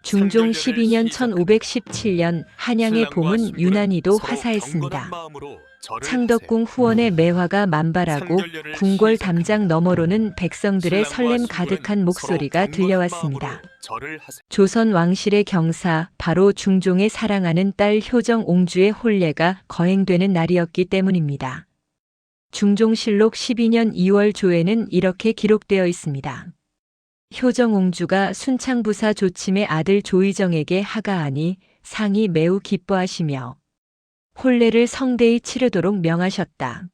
중종 12년 1517년 한양의 봄은 유난히도 화사했습니다. 창덕궁 후원의 매화가 만발하고 궁궐 담장 너머로는 백성들의 설렘 가득한 목소리가 들려왔습니다. 조선 왕실의 경사, 바로 중종의 사랑하는 딸 효정옹주의 혼례가 거행되는 날이었기 때문입니다. 중종실록 12년 2월 조에는 이렇게 기록되어 있습니다. 효정옹주가 순창부사 조침의 아들 조의정에게 하가하니 상이 매우 기뻐하시며 혼례를 성대히 치르도록 명하셨다.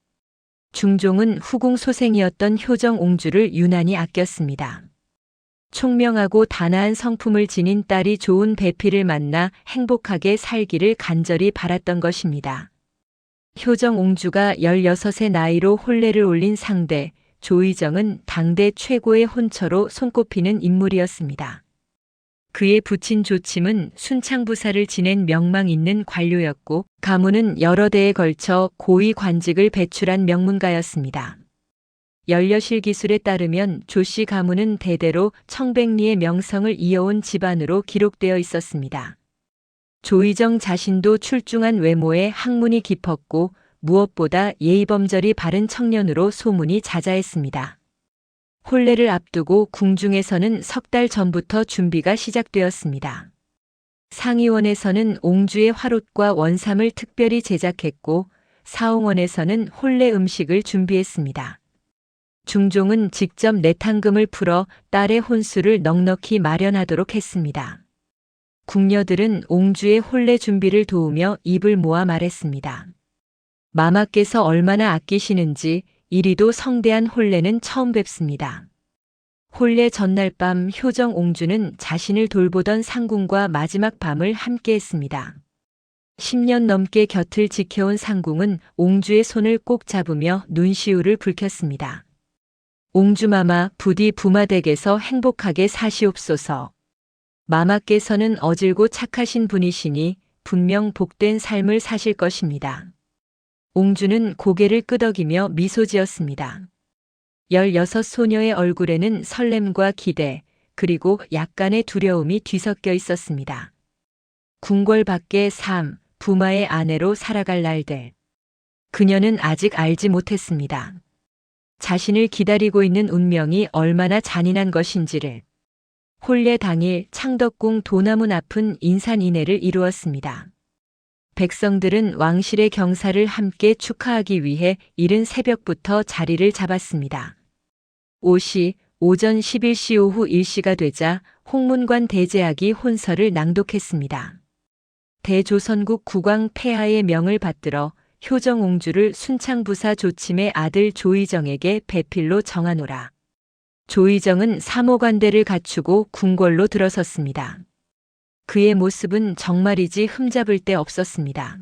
중종은 후궁 소생이었던 효정옹주를 유난히 아꼈습니다. 총명하고 단아한 성품을 지닌 딸이 좋은 배필을 만나 행복하게 살기를 간절히 바랐던 것입니다. 효정옹주가 16의 나이로 혼례를 올린 상대 조의정은 당대 최고의 혼처로 손꼽히는 인물이었습니다. 그의 부친 조침은 순창부사를 지낸 명망 있는 관료였고 가문은 여러 대에 걸쳐 고위 관직을 배출한 명문가였습니다. 연려실 기술에 따르면 조씨 가문은 대대로 청백리의 명성을 이어온 집안으로 기록되어 있었습니다. 조의정 자신도 출중한 외모에 학문이 깊었고 무엇보다 예의범절이 바른 청년으로 소문이 자자했습니다. 혼례를 앞두고 궁중에서는 석 달 전부터 준비가 시작되었습니다. 상의원에서는 옹주의 화롯과 원삼을 특별히 제작했고 사홍원에서는 혼례 음식을 준비했습니다. 중종은 직접 내탕금을 풀어 딸의 혼수를 넉넉히 마련하도록 했습니다. 궁녀들은 옹주의 혼례 준비를 도우며 입을 모아 말했습니다. 마마께서 얼마나 아끼시는지 이리도 성대한 혼례는 처음 뵙습니다. 혼례 전날 밤 효정옹주는 자신을 돌보던 상궁과 마지막 밤을 함께 했습니다. 10년 넘게 곁을 지켜온 상궁은 옹주의 손을 꼭 잡으며 눈시울을 붉혔습니다. 옹주마마 부디 부마댁에서 행복하게 사시옵소서. 마마께서는 어질고 착하신 분이시니 분명 복된 삶을 사실 것입니다. 옹주는 고개를 끄덕이며 미소 지었습니다. 16 소녀의 얼굴에는 설렘과 기대, 그리고 약간의 두려움이 뒤섞여 있었습니다. 궁궐 밖의 삶, 부마의 아내로 살아갈 날들. 그녀는 아직 알지 못했습니다. 자신을 기다리고 있는 운명이 얼마나 잔인한 것인지를. 혼례 당일 창덕궁 도남문 앞은 인산인해를 이루었습니다. 백성들은 왕실의 경사를 함께 축하하기 위해 이른 새벽부터 자리를 잡았습니다. 5시, 오전 11시 오후 1시가 되자 홍문관 대제학이 혼서를 낭독했습니다. 대조선국 국왕 폐하의 명을 받들어 효정옹주를 순창부사 조침의 아들 조의정에게 배필로 정하노라. 조의정은 사모관대를 갖추고 궁궐로 들어섰습니다. 그의 모습은 정말이지 흠잡을 데 없었습니다.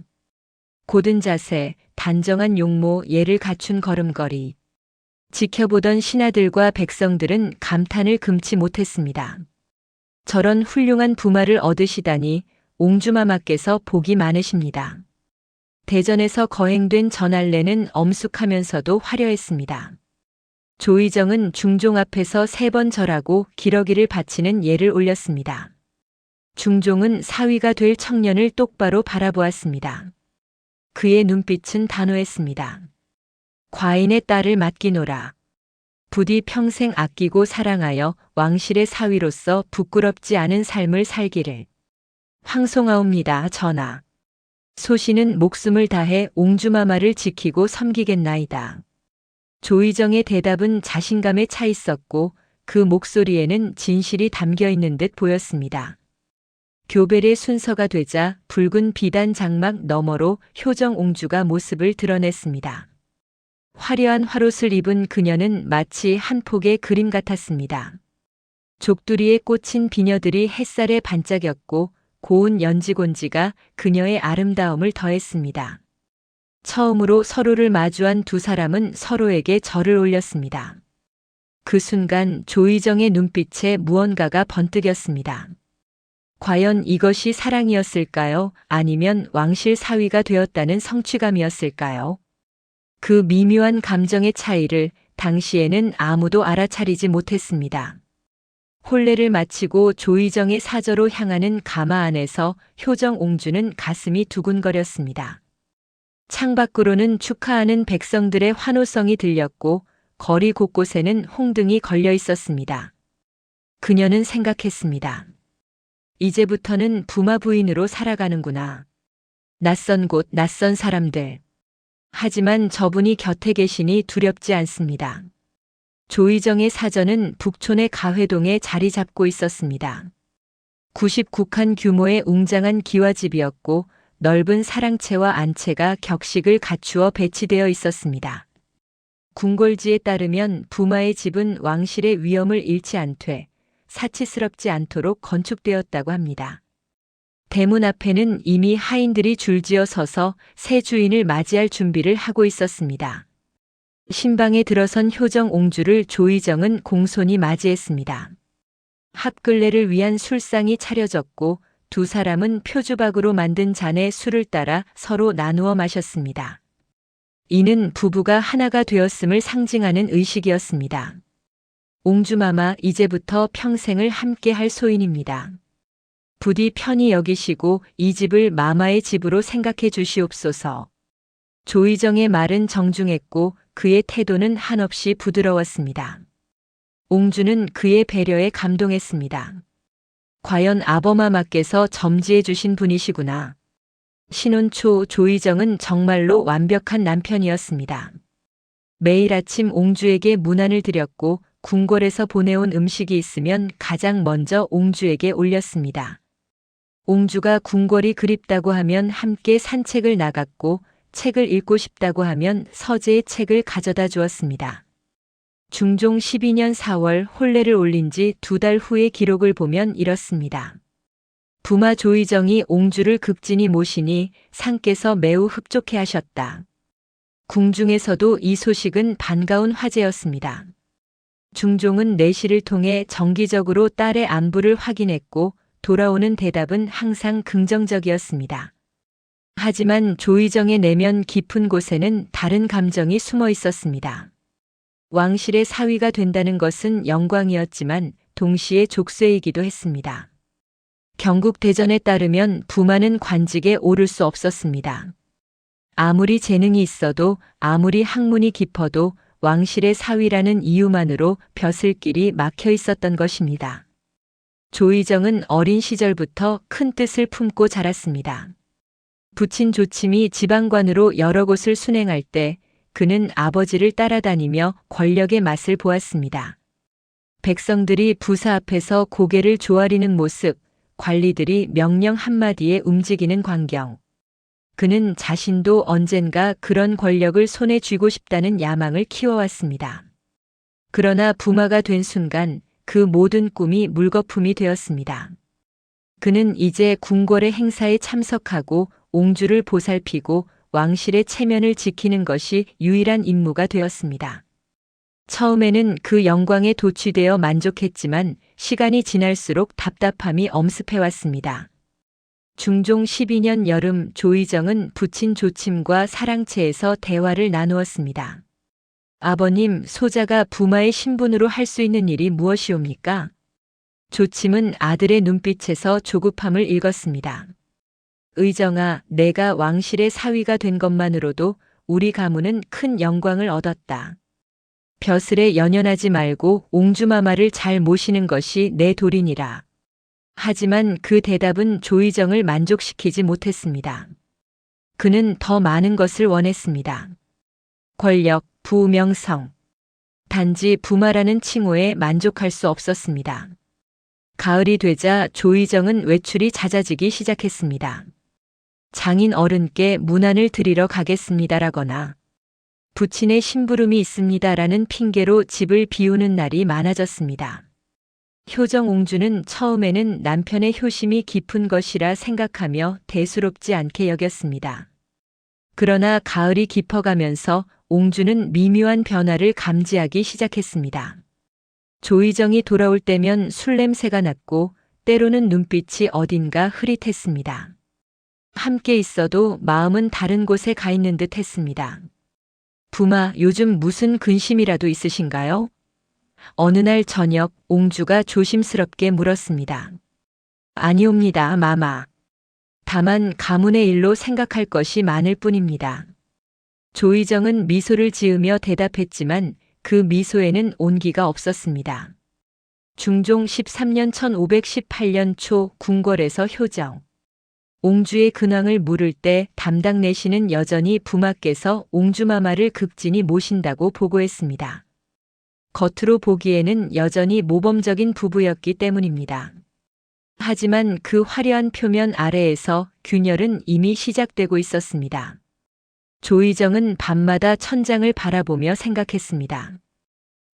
고든 자세, 단정한 용모, 예를 갖춘 걸음걸이. 지켜보던 신하들과 백성들은 감탄을 금치 못했습니다. 저런 훌륭한 부마를 얻으시다니 옹주마마께서 복이 많으십니다. 대전에서 거행된 전할례는 엄숙하면서도 화려했습니다. 조의정은 중종 앞에서 3번 절하고 기러기를 바치는 예를 올렸습니다. 중종은 사위가 될 청년을 똑바로 바라보았습니다. 그의 눈빛은 단호했습니다. 과인의 딸을 맡기노라. 부디 평생 아끼고 사랑하여 왕실의 사위로서 부끄럽지 않은 삶을 살기를. 황송하옵니다, 전하. 소신은 목숨을 다해 옹주마마를 지키고 섬기겠나이다. 조의정의 대답은 자신감에 차 있었고 그 목소리에는 진실이 담겨 있는 듯 보였습니다. 교벨의 순서가 되자 붉은 비단 장막 너머로 효정옹주가 모습을 드러냈습니다. 화려한 화롯을 입은 그녀는 마치 한 폭의 그림 같았습니다. 족두리에 꽂힌 비녀들이 햇살에 반짝였고 고운 연지곤지가 그녀의 아름다움을 더했습니다. 처음으로 서로를 마주한 두 사람은 서로에게 절을 올렸습니다. 그 순간 조의정의 눈빛에 무언가가 번뜩였습니다. 과연 이것이 사랑이었을까요? 아니면 왕실 사위가 되었다는 성취감이었을까요? 그 미묘한 감정의 차이를 당시에는 아무도 알아차리지 못했습니다. 혼례를 마치고 조의정의 사저로 향하는 가마 안에서 효정 옹주는 가슴이 두근거렸습니다. 창밖으로는 축하하는 백성들의 환호성이 들렸고 거리 곳곳에는 홍등이 걸려 있었습니다. 그녀는 생각했습니다. 이제부터는 부마 부인으로 살아가는구나. 낯선 곳, 낯선 사람들. 하지만 저분이 곁에 계시니 두렵지 않습니다. 조의정의 사저는 북촌의 가회동에 자리 잡고 있었습니다. 99칸 규모의 웅장한 기와집이었고 넓은 사랑채와 안채가 격식을 갖추어 배치되어 있었습니다. 궁궐지에 따르면 부마의 집은 왕실의 위엄을 잃지 않되 사치스럽지 않도록 건축되었다고 합니다. 대문 앞에는 이미 하인들이 줄지어 서서 새 주인을 맞이할 준비를 하고 있었습니다. 신방에 들어선 효정 옹주를 조의정은 공손히 맞이했습니다. 합근례를 위한 술상이 차려졌고 두 사람은 표주박으로 만든 잔에 술을 따라 서로 나누어 마셨습니다. 이는 부부가 하나가 되었음을 상징하는 의식이었습니다. 옹주마마, 이제부터 평생을 함께할 소인입니다. 부디 편히 여기시고 이 집을 마마의 집으로 생각해 주시옵소서. 조의정의 말은 정중했고 그의 태도는 한없이 부드러웠습니다. 옹주는 그의 배려에 감동했습니다. 과연 아버마마께서 점지해 주신 분이시구나. 신혼 초 조의정은 정말로 완벽한 남편이었습니다. 매일 아침 옹주에게 문안을 드렸고 궁궐에서 보내온 음식이 있으면 가장 먼저 옹주에게 올렸습니다. 옹주가 궁궐이 그립다고 하면 함께 산책을 나갔고 책을 읽고 싶다고 하면 서재의 책을 가져다 주었습니다. 중종 12년 4월 혼례를 올린 지 2달 후의 기록을 보면 이렇습니다. 부마 조의정이 옹주를 극진히 모시니 상께서 매우 흡족해 하셨다. 궁중에서도 이 소식은 반가운 화제였습니다. 중종은 내시를 통해 정기적으로 딸의 안부를 확인했고 돌아오는 대답은 항상 긍정적이었습니다. 하지만 조의정의 내면 깊은 곳에는 다른 감정이 숨어 있었습니다. 왕실의 사위가 된다는 것은 영광이었지만 동시에 족쇄이기도 했습니다. 경국대전에 따르면 부마는 관직에 오를 수 없었습니다. 아무리 재능이 있어도 아무리 학문이 깊어도 왕실의 사위라는 이유만으로 벼슬길이 막혀 있었던 것입니다. 조의정은 어린 시절부터 큰 뜻을 품고 자랐습니다. 부친 조침이 지방관으로 여러 곳을 순행할 때 그는 아버지를 따라다니며 권력의 맛을 보았습니다. 백성들이 부사 앞에서 고개를 조아리는 모습, 관리들이 명령 한마디에 움직이는 광경. 그는 자신도 언젠가 그런 권력을 손에 쥐고 싶다는 야망을 키워왔습니다. 그러나 부마가 된 순간 그 모든 꿈이 물거품이 되었습니다. 그는 이제 궁궐의 행사에 참석하고 옹주를 보살피고 왕실의 체면을 지키는 것이 유일한 임무가 되었습니다. 처음에는 그 영광에 도취되어 만족했지만 시간이 지날수록 답답함이 엄습해왔습니다. 중종 12년 여름 조의정은 부친 조침과 사랑채에서 대화를 나누었습니다. 아버님, 소자가 부마의 신분으로 할 수 있는 일이 무엇이옵니까? 조침은 아들의 눈빛에서 조급함을 읽었습니다. 의정아, 내가 왕실의 사위가 된 것만으로도 우리 가문은 큰 영광을 얻었다. 벼슬에 연연하지 말고 옹주마마를 잘 모시는 것이 내 도리니라. 하지만 그 대답은 조의정을 만족시키지 못했습니다. 그는 더 많은 것을 원했습니다. 권력, 부명성. 단지 부마라는 칭호에 만족할 수 없었습니다. 가을이 되자 조의정은 외출이 잦아지기 시작했습니다. 장인 어른께 문안을 드리러 가겠습니다라거나 부친의 심부름이 있습니다라는 핑계로 집을 비우는 날이 많아졌습니다. 효정 옹주는 처음에는 남편의 효심이 깊은 것이라 생각하며 대수롭지 않게 여겼습니다. 그러나 가을이 깊어가면서 옹주는 미묘한 변화를 감지하기 시작했습니다. 조의정이 돌아올 때면 술 냄새가 났고 때로는 눈빛이 어딘가 흐릿했습니다. 함께 있어도 마음은 다른 곳에 가 있는 듯 했습니다. 부마, 요즘 무슨 근심이라도 있으신가요? 어느 날 저녁 옹주가 조심스럽게 물었습니다. 아니옵니다, 마마. 다만 가문의 일로 생각할 것이 많을 뿐입니다. 조의정은 미소를 지으며 대답했지만 그 미소에는 온기가 없었습니다. 중종 13년 1518년 초 궁궐에서 효정. 옹주의 근황을 물을 때 담당 내시는 여전히 부마께서 옹주마마를 극진히 모신다고 보고했습니다. 겉으로 보기에는 여전히 모범적인 부부였기 때문입니다. 하지만 그 화려한 표면 아래에서 균열은 이미 시작되고 있었습니다. 조의정은 밤마다 천장을 바라보며 생각했습니다.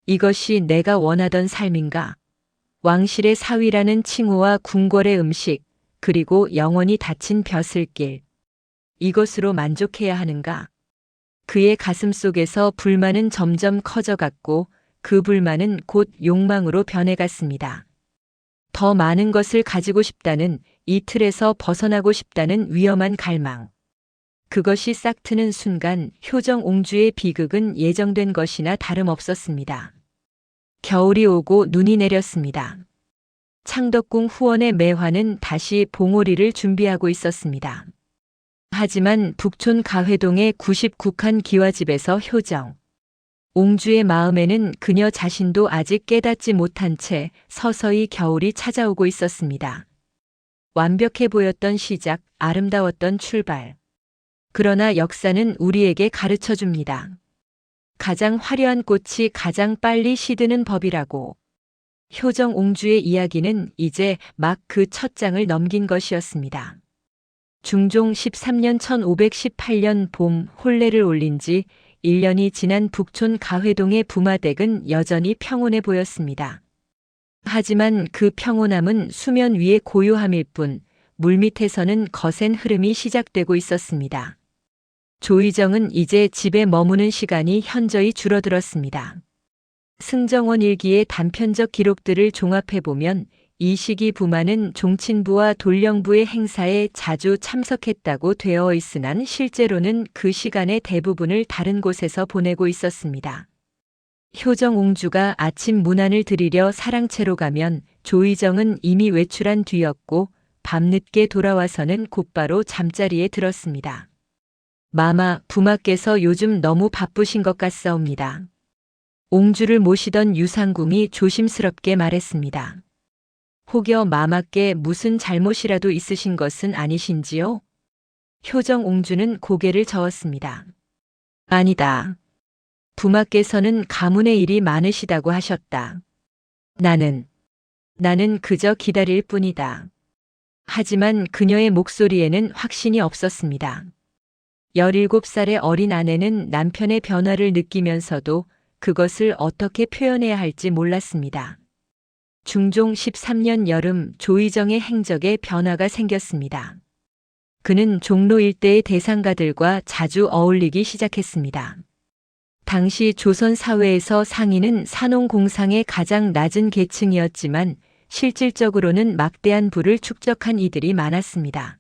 이것이 내가 원하던 삶인가? 왕실의 사위라는 칭호와 궁궐의 음식, 그리고 영원히 닫힌 벼슬길. 이것으로 만족해야 하는가? 그의 가슴 속에서 불만은 점점 커져갔고 그 불만은 곧 욕망으로 변해갔습니다. 더 많은 것을 가지고 싶다는, 이 틀에서 벗어나고 싶다는 위험한 갈망. 그것이 싹트는 순간 효정 옹주의 비극은 예정된 것이나 다름없었습니다. 겨울이 오고 눈이 내렸습니다. 창덕궁 후원의 매화는 다시 봉오리를 준비하고 있었습니다. 하지만 북촌 가회동의 99칸 기와집에서 효정 옹주의 마음에는 그녀 자신도 아직 깨닫지 못한 채 서서히 겨울이 찾아오고 있었습니다. 완벽해 보였던 시작, 아름다웠던 출발. 그러나 역사는 우리에게 가르쳐 줍니다. 가장 화려한 꽃이 가장 빨리 시드는 법이라고. 효정 옹주의 이야기는 이제 막 그 첫 장을 넘긴 것이었습니다. 중종 13년 1518년 봄 혼례를 올린 지 1년이 지난 북촌 가회동의 부마댁은 여전히 평온해 보였습니다. 하지만 그 평온함은 수면 위의 고요함일 뿐 물밑에서는 거센 흐름이 시작되고 있었습니다. 조의정은 이제 집에 머무는 시간이 현저히 줄어들었습니다. 승정원 일기의 단편적 기록들을 종합해보면 이 시기 부마는 종친부와 돌령부의 행사에 자주 참석했다고 되어 있으나 실제로는 그 시간의 대부분을 다른 곳에서 보내고 있었습니다. 효정 옹주가 아침 문안을 드리려 사랑채로 가면 조의정은 이미 외출한 뒤였고 밤늦게 돌아와서는 곧바로 잠자리에 들었습니다. 마마, 부마께서 요즘 너무 바쁘신 것 같사옵니다. 옹주를 모시던 유상궁이 조심스럽게 말했습니다. 혹여 마마께 무슨 잘못이라도 있으신 것은 아니신지요? 효정 옹주는 고개를 저었습니다. 아니다. 부마께서는 가문의 일이 많으시다고 하셨다. 나는 그저 기다릴 뿐이다. 하지만 그녀의 목소리에는 확신이 없었습니다. 17살의 어린 아내는 남편의 변화를 느끼면서도 그것을 어떻게 표현해야 할지 몰랐습니다. 중종 13년 여름 조의정의 행적에 변화가 생겼습니다. 그는 종로 일대의 대상가들과 자주 어울리기 시작했습니다. 당시 조선 사회에서 상인은 산농공상의 가장 낮은 계층이었지만 실질적으로는 막대한 부를 축적한 이들이 많았습니다.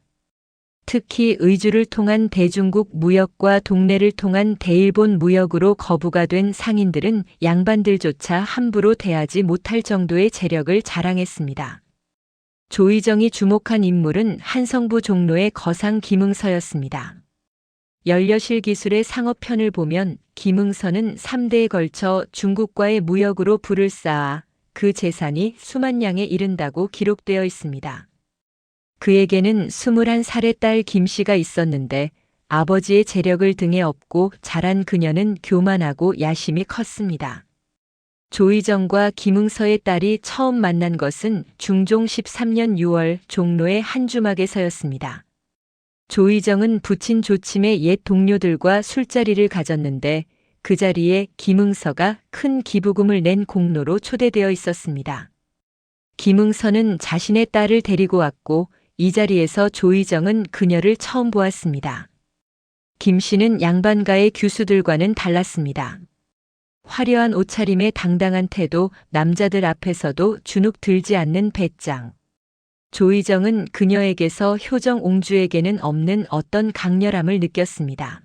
특히 의주를 통한 대중국 무역과 동래를 통한 대일본 무역으로 거부가 된 상인들은 양반들조차 함부로 대하지 못할 정도의 재력을 자랑했습니다. 조의정이 주목한 인물은 한성부 종로의 거상 김응서였습니다. 연려실 기술의 상업편을 보면 김응서는 3대에 걸쳐 중국과의 무역으로 부를 쌓아 그 재산이 수만 냥에 이른다고 기록되어 있습니다. 그에게는 21살의 딸 김씨가 있었는데 아버지의 재력을 등에 업고 자란 그녀는 교만하고 야심이 컸습니다. 조의정과 김응서의 딸이 처음 만난 것은 중종 13년 6월 종로의 한 주막에서였습니다. 조의정은 부친 조침의 옛 동료들과 술자리를 가졌는데 그 자리에 김응서가 큰 기부금을 낸 공로로 초대되어 있었습니다. 김응서는 자신의 딸을 데리고 왔고 이 자리에서 조의정은 그녀를 처음 보았습니다. 김씨는 양반가의 규수들과는 달랐습니다. 화려한 옷차림의 당당한 태도, 남자들 앞에서도 주눅 들지 않는 배짱. 조의정은 그녀에게서 효정 옹주에게는 없는 어떤 강렬함을 느꼈습니다.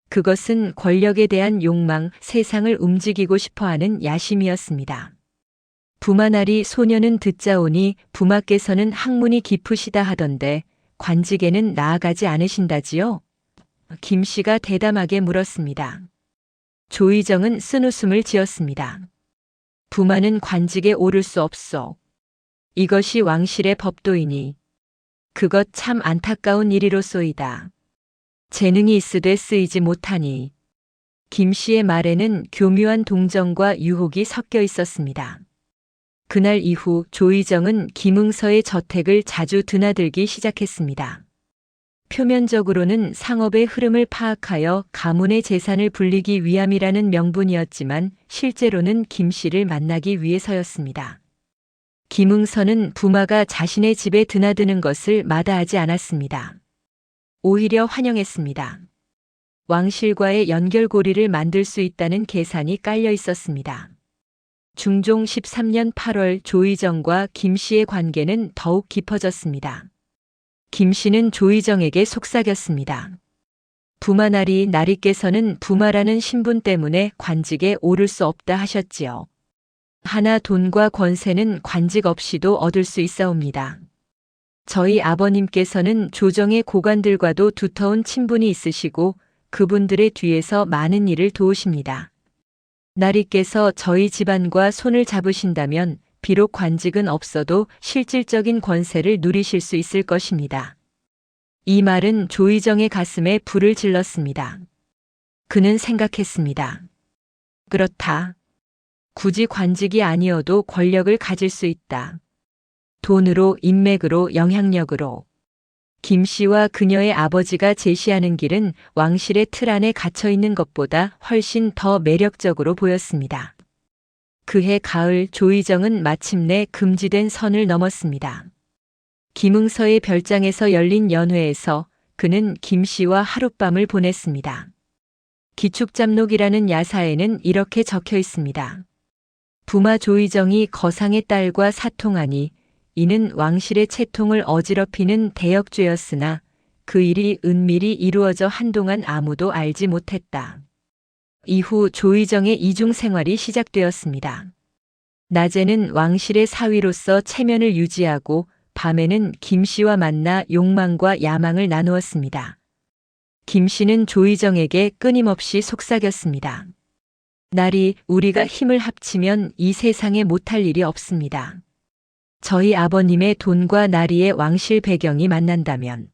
그것은 권력에 대한 욕망, 세상을 움직이고 싶어하는 야심이었습니다. 부마나리 소녀는 듣자오니 부마께서는 학문이 깊으시다 하던데 관직에는 나아가지 않으신다지요? 김씨가 대담하게 물었습니다. 조의정은 쓴웃음을 지었습니다. 부마는 관직에 오를 수 없소. 이것이 왕실의 법도이니 그것 참 안타까운 일이로소이다. 재능이 있으되 쓰이지 못하니. 김씨의 말에는 교묘한 동정과 유혹이 섞여 있었습니다. 그날 이후 조의정은 김응서의 저택을 자주 드나들기 시작했습니다. 표면적으로는 상업의 흐름을 파악하여 가문의 재산을 불리기 위함이라는 명분이었지만 실제로는 김씨를 만나기 위해서였습니다. 김응서는 부마가 자신의 집에 드나드는 것을 마다하지 않았습니다. 오히려 환영했습니다. 왕실과의 연결고리를 만들 수 있다는 계산이 깔려 있었습니다. 중종 13년 8월 조의정과 김씨의 관계는 더욱 깊어졌습니다. 김씨는 조의정에게 속삭였습니다. 부마나리 나리께서는 부마라는 신분 때문에 관직에 오를 수 없다 하셨지요. 하나 돈과 권세는 관직 없이도 얻을 수 있사옵니다. 저희 아버님께서는 조정의 고관들과도 두터운 친분이 있으시고 그분들의 뒤에서 많은 일을 도우십니다. 나리께서 저희 집안과 손을 잡으신다면 비록 관직은 없어도 실질적인 권세를 누리실 수 있을 것입니다. 이 말은 조의정의 가슴에 불을 질렀습니다. 그는 생각했습니다. 그렇다. 굳이 관직이 아니어도 권력을 가질 수 있다. 돈으로, 인맥으로, 영향력으로. 김씨와 그녀의 아버지가 제시하는 길은 왕실의 틀 안에 갇혀 있는 것보다 훨씬 더 매력적으로 보였습니다. 그해 가을 조의정은 마침내 금지된 선을 넘었습니다. 김응서의 별장에서 열린 연회에서 그는 김씨와 하룻밤을 보냈습니다. 기축잡록이라는 야사에는 이렇게 적혀 있습니다. 부마 조의정이 거상의 딸과 사통하니 이는 왕실의 채통을 어지럽히는 대역죄였으나 그 일이 은밀히 이루어져 한동안 아무도 알지 못했다. 이후 조의정의 이중 생활이 시작되었습니다. 낮에는 왕실의 사위로서 체면을 유지하고 밤에는 김씨와 만나 욕망과 야망을 나누었습니다. 김씨는 조의정에게 끊임없이 속삭였습니다. 나리, 우리가 힘을 합치면 이 세상에 못할 일이 없습니다. 저희 아버님의 돈과 나리의 왕실 배경이 만난다면.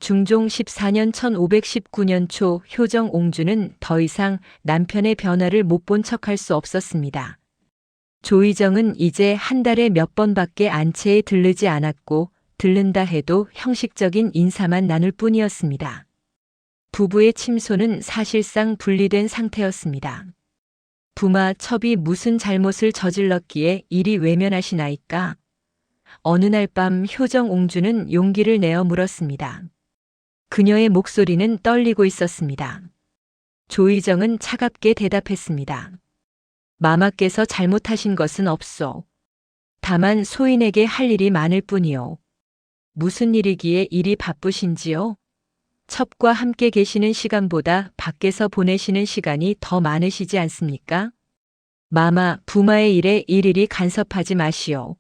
중종 14년 1519년 초 효정 옹주는 더 이상 남편의 변화를 못 본 척할 수 없었습니다. 조의정은 이제 한 달에 몇 번밖에 안채에 들르지 않았고 들른다 해도 형식적인 인사만 나눌 뿐이었습니다. 부부의 침소는 사실상 분리된 상태였습니다. 부마 첩이 무슨 잘못을 저질렀기에 이리 외면하시나이까? 어느 날 밤 효정 옹주는 용기를 내어 물었습니다. 그녀의 목소리는 떨리고 있었습니다. 조의정은 차갑게 대답했습니다. 마마께서 잘못하신 것은 없소. 다만 소인에게 할 일이 많을 뿐이요. 무슨 일이기에 이리 바쁘신지요? 첩과 함께 계시는 시간보다 밖에서 보내시는 시간이 더 많으시지 않습니까? 마마, 부마의 일에 일일이 간섭하지 마시오.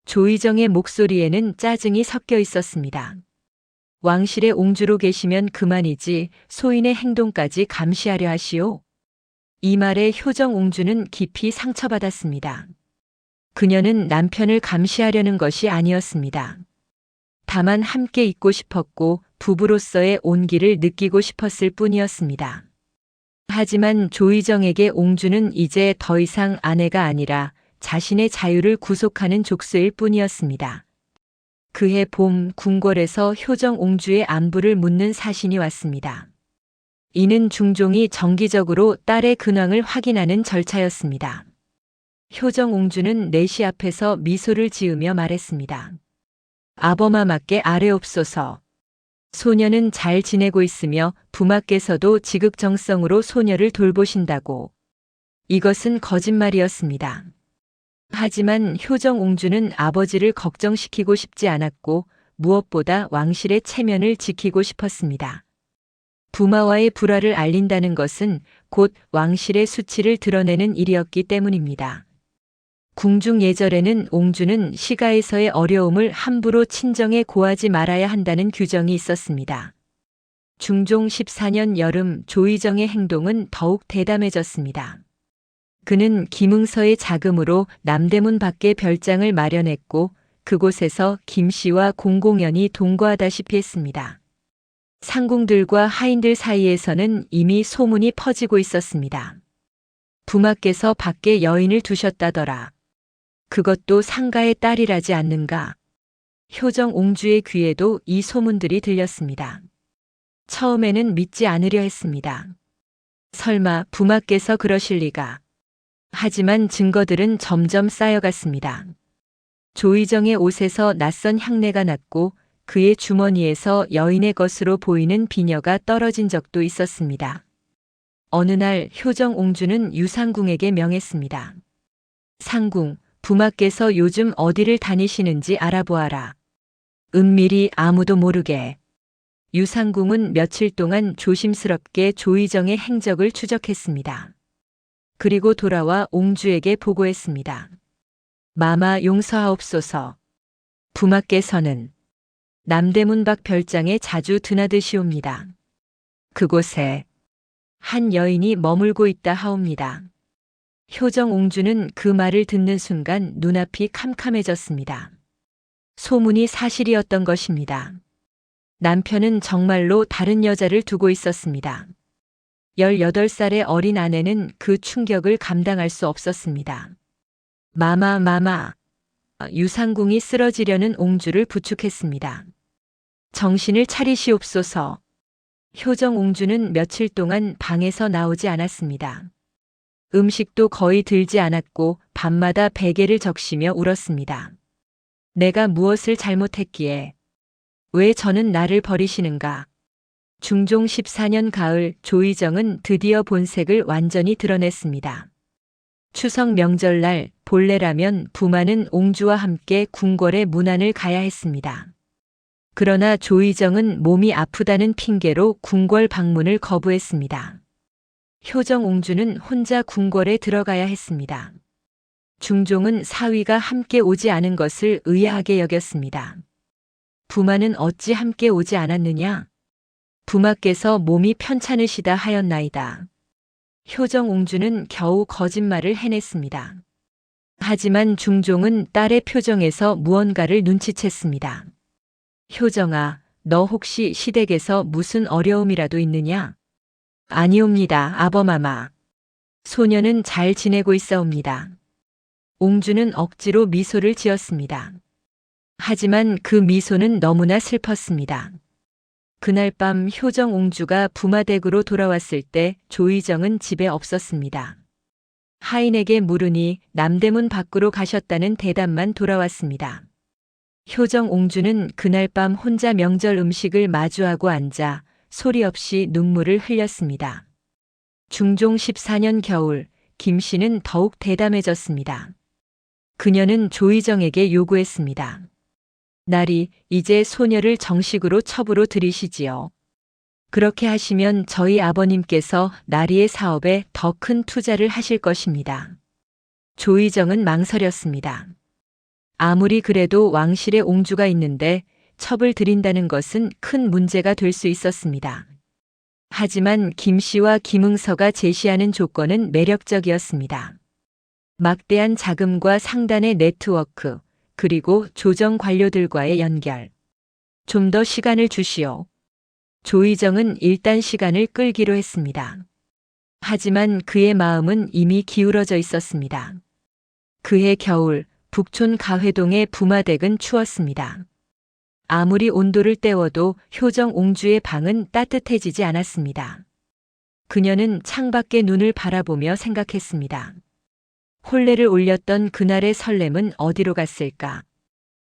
조의정의 목소리에는 짜증이 섞여 있었습니다. 왕실의 옹주로 계시면 그만이지 소인의 행동까지 감시하려 하시오. 이 말에 효정 옹주는 깊이 상처받았습니다. 그녀는 남편을 감시하려는 것이 아니었습니다. 다만 함께 있고 싶었고 부부로서의 온기를 느끼고 싶었을 뿐이었습니다. 하지만 조의정에게 옹주는 이제 더 이상 아내가 아니라 자신의 자유를 구속하는 족쇄일 뿐이었습니다. 그해 봄 궁궐에서 효정 옹주의 안부를 묻는 사신이 왔습니다. 이는 중종이 정기적으로 딸의 근황을 확인하는 절차였습니다. 효정 옹주는 내시 앞에서 미소를 지으며 말했습니다. 아버마마께 아뢰옵소서. 소녀는 잘 지내고 있으며 부마께서도 지극정성으로 소녀를 돌보신다고. 이것은 거짓말이었습니다. 하지만 효정 옹주는 아버지를 걱정시키고 싶지 않았고 무엇보다 왕실의 체면을 지키고 싶었습니다. 부마와의 불화를 알린다는 것은 곧 왕실의 수치를 드러내는 일이었기 때문입니다. 궁중 예절에는 옹주는 시가에서의 어려움을 함부로 친정에 고하지 말아야 한다는 규정이 있었습니다. 중종 14년 여름 조의정의 행동은 더욱 대담해졌습니다. 그는 김응서의 자금으로 남대문 밖에 별장을 마련했고 그곳에서 김씨와 공공연히 동거하다시피 했습니다. 상궁들과 하인들 사이에서는 이미 소문이 퍼지고 있었습니다. 부마께서 밖에 여인을 두셨다더라. 그것도 상가의 딸이라지 않는가. 효정 옹주의 귀에도 이 소문들이 들렸습니다. 처음에는 믿지 않으려 했습니다. 설마 부마께서 그러실 리가. 하지만 증거들은 점점 쌓여갔습니다. 조의정의 옷에서 낯선 향내가 났고 그의 주머니에서 여인의 것으로 보이는 비녀가 떨어진 적도 있었습니다. 어느 날 효정 옹주는 유상궁에게 명했습니다. 상궁, 부마께서 요즘 어디를 다니시는지 알아보아라. 은밀히 아무도 모르게. 유상궁은 며칠 동안 조심스럽게 조의정의 행적을 추적했습니다. 그리고 돌아와 옹주에게 보고했습니다. 마마 용서하옵소서. 부마께서는 남대문 밖 별장에 자주 드나드시옵니다. 그곳에 한 여인이 머물고 있다 하옵니다. 효정 옹주는 그 말을 듣는 순간 눈앞이 캄캄해졌습니다. 소문이 사실이었던 것입니다. 남편은 정말로 다른 여자를 두고 있었습니다. 18살의 어린 아내는 그 충격을 감당할 수 없었습니다. 마마. 유상궁이 쓰러지려는 옹주를 부축했습니다. 정신을 차리시옵소서. 효정 옹주는 며칠 동안 방에서 나오지 않았습니다. 음식도 거의 들지 않았고 밤마다 베개를 적시며 울었습니다. 내가 무엇을 잘못했기에 왜 저는 나를 버리시는가? 중종 14년 가을 조의정은 드디어 본색을 완전히 드러냈습니다. 추석 명절날 본래라면 부마는 옹주와 함께 궁궐의 문안을 가야 했습니다. 그러나 조의정은 몸이 아프다는 핑계로 궁궐 방문을 거부했습니다. 효정 옹주는 혼자 궁궐에 들어가야 했습니다. 중종은 사위가 함께 오지 않은 것을 의아하게 여겼습니다. 부마는 어찌 함께 오지 않았느냐? 부마께서 몸이 편찮으시다 하였나이다. 효정 옹주는 겨우 거짓말을 해냈습니다. 하지만 중종은 딸의 표정에서 무언가를 눈치챘습니다. 효정아, 너 혹시 시댁에서 무슨 어려움이라도 있느냐? 아니옵니다, 아버마마. 소녀는 잘 지내고 있사옵니다. 옹주는 억지로 미소를 지었습니다. 하지만 그 미소는 너무나 슬펐습니다. 그날 밤 효정 옹주가 부마댁으로 돌아왔을 때 조의정은 집에 없었습니다. 하인에게 물으니 남대문 밖으로 가셨다는 대답만 돌아왔습니다. 효정 옹주는 그날 밤 혼자 명절 음식을 마주하고 앉아 소리 없이 눈물을 흘렸습니다. 중종 14년 겨울 김씨는 더욱 대담해졌습니다. 그녀는 조의정에게 요구했습니다. 나리, 이제 소녀를 정식으로 첩으로 들이시지요. 그렇게 하시면 저희 아버님께서 나리의 사업에 더 큰 투자를 하실 것입니다. 조의정은 망설였습니다. 아무리 그래도 왕실에 옹주가 있는데 첩을 들인다는 것은 큰 문제가 될 수 있었습니다. 하지만 김씨와 김응서가 제시하는 조건은 매력적이었습니다. 막대한 자금과 상단의 네트워크, 그리고 조정 관료들과의 연결. 좀 더 시간을 주시오. 조의정은 일단 시간을 끌기로 했습니다. 하지만 그의 마음은 이미 기울어져 있었습니다. 그해 겨울 북촌 가회동의 부마댁은 추웠습니다. 아무리 온도를 떼워도 효정 옹주의 방은 따뜻해지지 않았습니다. 그녀는 창밖에 눈을 바라보며 생각했습니다. 혼례를 올렸던 그날의 설렘은 어디로 갔을까?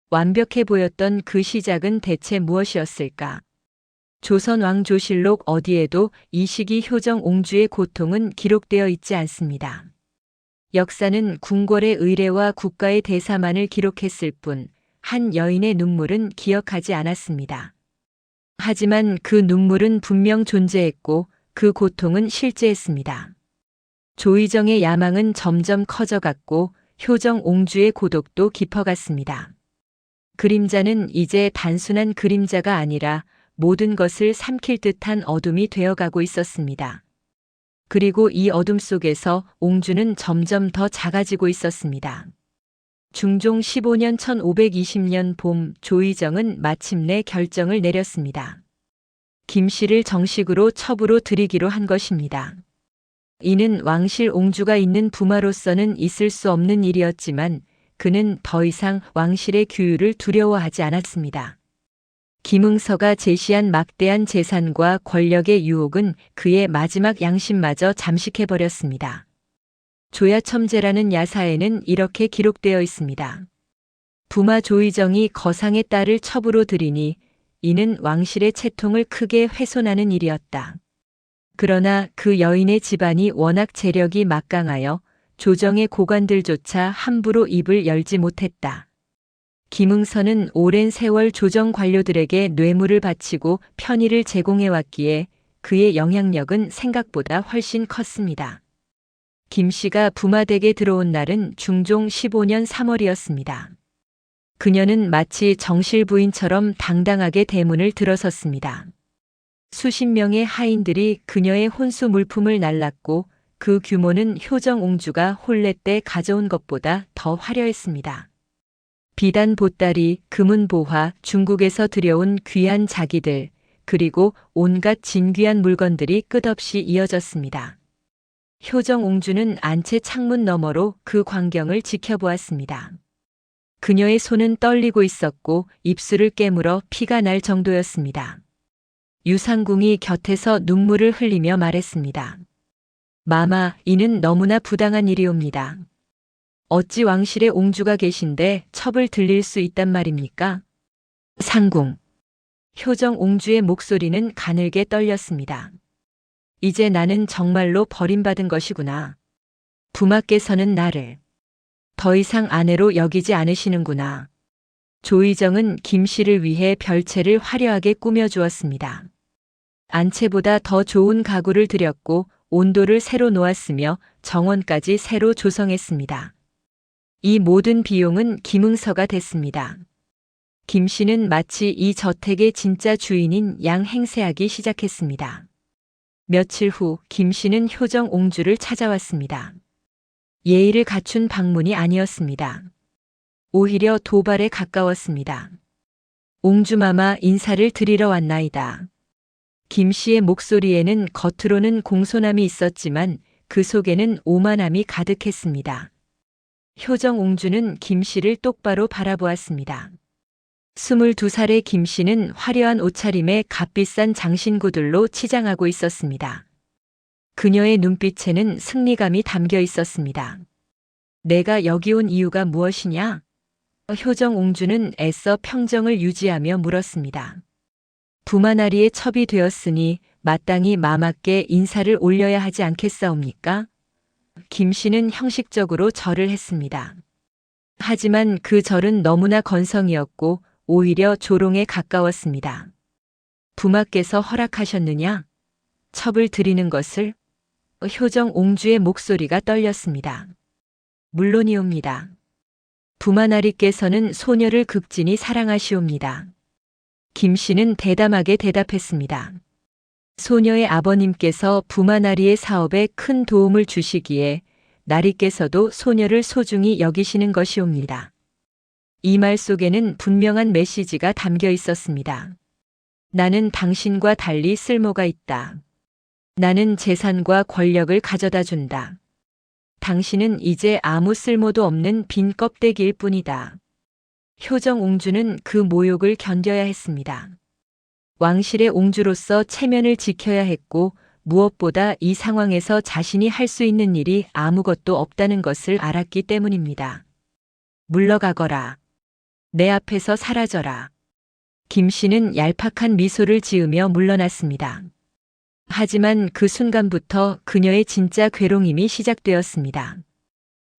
완벽해 보였던 그 시작은 대체 무엇이었을까? 조선 왕조실록 어디에도 이 시기 효정 옹주의 고통은 기록되어 있지 않습니다. 역사는 궁궐의 의례와 국가의 대사만을 기록했을 뿐 한 여인의 눈물은 기억하지 않았습니다. 하지만 그 눈물은 분명 존재했고 그 고통은 실제했습니다. 조의정의 야망은 점점 커져갔고 효정 옹주의 고독도 깊어갔습니다. 그림자는 이제 단순한 그림자가 아니라 모든 것을 삼킬 듯한 어둠이 되어가고 있었습니다. 그리고 이 어둠 속에서 옹주는 점점 더 작아지고 있었습니다. 중종 15년 1520년 봄 조의정은 마침내 결정을 내렸습니다. 김씨를 정식으로 첩으로 들이기로 한 것입니다. 이는 왕실 옹주가 있는 부마로서는 있을 수 없는 일이었지만 그는 더 이상 왕실의 규율을 두려워하지 않았습니다. 김응서가 제시한 막대한 재산과 권력의 유혹은 그의 마지막 양심마저 잠식해버렸습니다. 조야첨제라는 야사에는 이렇게 기록되어 있습니다. 부마 조의정이 거상의 딸을 첩으로 들이니 이는 왕실의 채통을 크게 훼손하는 일이었다. 그러나 그 여인의 집안이 워낙 재력이 막강하여 조정의 고관들조차 함부로 입을 열지 못했다. 김응서는 오랜 세월 조정 관료들에게 뇌물을 바치고 편의를 제공해왔기에 그의 영향력은 생각보다 훨씬 컸습니다. 김씨가 부마댁에 들어온 날은 중종 15년 3월이었습니다. 그녀는 마치 정실 부인처럼 당당하게 대문을 들어섰습니다. 수십 명의 하인들이 그녀의 혼수 물품을 날랐고 그 규모는 효정 옹주가 혼례 때 가져온 것보다 더 화려했습니다. 비단 보따리, 금은 보화, 중국에서 들여온 귀한 자기들, 그리고 온갖 진귀한 물건들이 끝없이 이어졌습니다. 효정 옹주는 안채 창문 너머로 그 광경을 지켜보았습니다. 그녀의 손은 떨리고 있었고 입술을 깨물어 피가 날 정도였습니다. 유상궁이 곁에서 눈물을 흘리며 말했습니다. 마마, 이는 너무나 부당한 일이옵니다. 어찌 왕실에 옹주가 계신데 첩을 들릴 수 있단 말입니까? 상궁. 효정 옹주의 목소리는 가늘게 떨렸습니다. 이제 나는 정말로 버림받은 것이구나. 부마께서는 나를 더 이상 아내로 여기지 않으시는구나. 조의정은 김씨를 위해 별채를 화려하게 꾸며주었습니다. 안채보다 더 좋은 가구를 들였고 온도를 새로 놓았으며 정원까지 새로 조성했습니다. 이 모든 비용은 김응서가 됐습니다. 김씨는 마치 이 저택의 진짜 주인인 양 행세하기 시작했습니다. 며칠 후 김씨는 효정 옹주를 찾아왔습니다. 예의를 갖춘 방문이 아니었습니다. 오히려 도발에 가까웠습니다. 옹주마마 인사를 드리러 왔나이다. 김씨의 목소리에는 겉으로는 공손함이 있었지만 그 속에는 오만함이 가득했습니다. 효정 옹주는 김씨를 똑바로 바라보았습니다. 22살의 김씨는 화려한 옷차림에 값비싼 장신구들로 치장하고 있었습니다. 그녀의 눈빛에는 승리감이 담겨 있었습니다. 내가 여기 온 이유가 무엇이냐? 효정 옹주는 애써 평정을 유지하며 물었습니다. 부마나리의 첩이 되었으니 마땅히 마마께 인사를 올려야 하지 않겠사옵니까? 김씨는 형식적으로 절을 했습니다. 하지만 그 절은 너무나 건성이었고 오히려 조롱에 가까웠습니다. 부마께서 허락하셨느냐? 첩을 드리는 것을? 효정 옹주의 목소리가 떨렸습니다. 물론이옵니다. 부마나리께서는 소녀를 극진히 사랑하시옵니다. 김씨는 대담하게 대답했습니다. 소녀의 아버님께서 부마나리의 사업에 큰 도움을 주시기에 나리께서도 소녀를 소중히 여기시는 것이옵니다. 이 말 속에는 분명한 메시지가 담겨 있었습니다. 나는 당신과 달리 쓸모가 있다. 나는 재산과 권력을 가져다 준다. 당신은 이제 아무 쓸모도 없는 빈 껍데기일 뿐이다. 효정 옹주는 그 모욕을 견뎌야 했습니다. 왕실의 옹주로서 체면을 지켜야 했고 무엇보다 이 상황에서 자신이 할 수 있는 일이 아무것도 없다는 것을 알았기 때문입니다. 물러가거라. 내 앞에서 사라져라. 김씨는 얄팍한 미소를 지으며 물러났습니다. 하지만 그 순간부터 그녀의 진짜 괴로움이 시작되었습니다.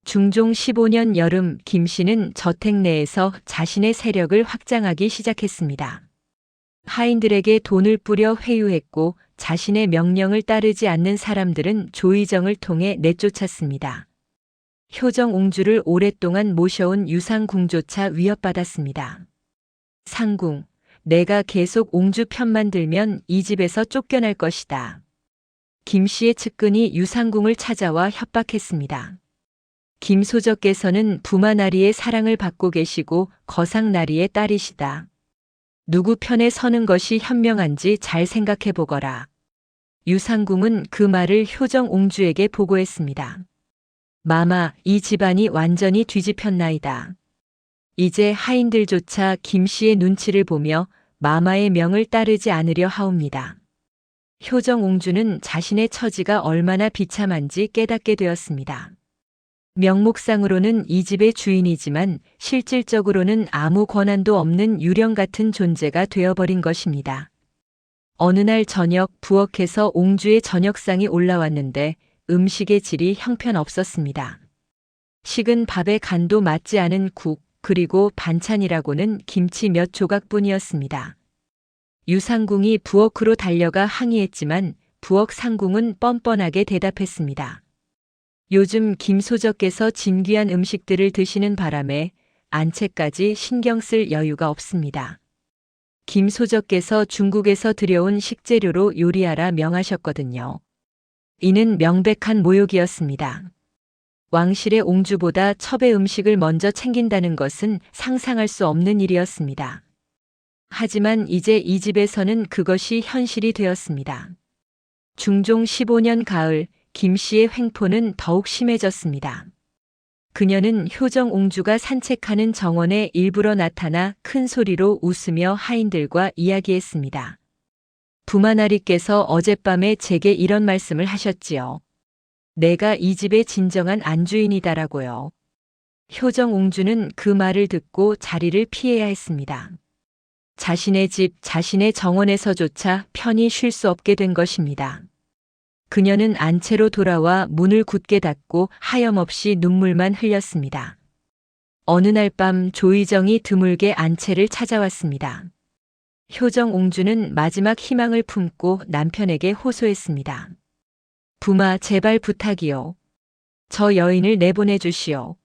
중종 15년 여름 김씨는 저택 내에서 자신의 세력을 확장하기 시작했습니다. 하인들에게 돈을 뿌려 회유했고 자신의 명령을 따르지 않는 사람들은 조의정을 통해 내쫓았습니다. 효정옹주를 오랫동안 모셔온 유상궁조차 위협받았습니다. 상궁, 내가 계속 옹주 편만 들면 이 집에서 쫓겨날 것이다. 김씨의 측근이 유상궁을 찾아와 협박했습니다. 김소적께서는 부마나리의 사랑을 받고 계시고 거상나리의 딸이시다. 누구 편에 서는 것이 현명한지 잘 생각해 보거라. 유상궁은 그 말을 효정옹주에게 보고했습니다. 마마, 이 집안이 완전히 뒤집혔나이다. 이제 하인들조차 김씨의 눈치를 보며 마마의 명을 따르지 않으려 하옵니다. 효정옹주는 자신의 처지가 얼마나 비참한지 깨닫게 되었습니다. 명목상으로는 이 집의 주인이지만 실질적으로는 아무 권한도 없는 유령 같은 존재가 되어버린 것입니다. 어느 날 저녁 부엌에서 옹주의 저녁상이 올라왔는데 음식의 질이 형편없었습니다. 식은 밥에 간도 맞지 않은 국, 그리고 반찬이라고는 김치 몇 조각뿐이었습니다. 유상궁이 부엌으로 달려가 항의했지만 부엌 상궁은 뻔뻔하게 대답했습니다. 요즘 김소적께서 진귀한 음식들을 드시는 바람에 안채까지 신경 쓸 여유가 없습니다. 김소적께서 중국에서 들여온 식재료로 요리하라 명하셨거든요. 이는 명백한 모욕이었습니다. 왕실의 옹주보다 첩의 음식을 먼저 챙긴다는 것은 상상할 수 없는 일이었습니다. 하지만 이제 이 집에서는 그것이 현실이 되었습니다. 중종 15년 가을 김씨의 횡포는 더욱 심해졌습니다. 그녀는 효정옹주가 산책하는 정원에 일부러 나타나 큰 소리로 웃으며 하인들과 이야기했습니다. 부마나리께서 어젯밤에 제게 이런 말씀을 하셨지요. 내가 이 집의 진정한 안주인이다라고요. 효정옹주는 그 말을 듣고 자리를 피해야 했습니다. 자신의 집, 자신의 정원에서조차 편히 쉴 수 없게 된 것입니다. 그녀는 안채로 돌아와 문을 굳게 닫고 하염없이 눈물만 흘렸습니다. 어느 날 밤 조의정이 드물게 안채를 찾아왔습니다. 효정옹주는 마지막 희망을 품고 남편에게 호소했습니다. 부마, 제발 부탁이요. 저 여인을 내보내 주시오.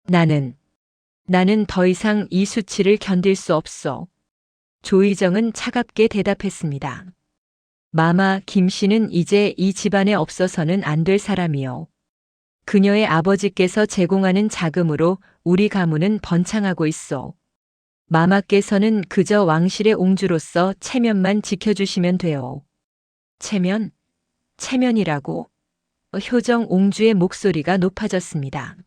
나는 더 이상 이 수치를 견딜 수 없소. 조의정은 차갑게 대답했습니다. 마마, 김씨는 이제 이 집안에 없어서는 안 될 사람이요. 그녀의 아버지께서 제공하는 자금으로 우리 가문은 번창하고 있소. 마마께서는 그저 왕실의 옹주로서 체면만 지켜주시면 돼요. 체면? 체면이라고? 효정옹주의 목소리가 높아졌습니다.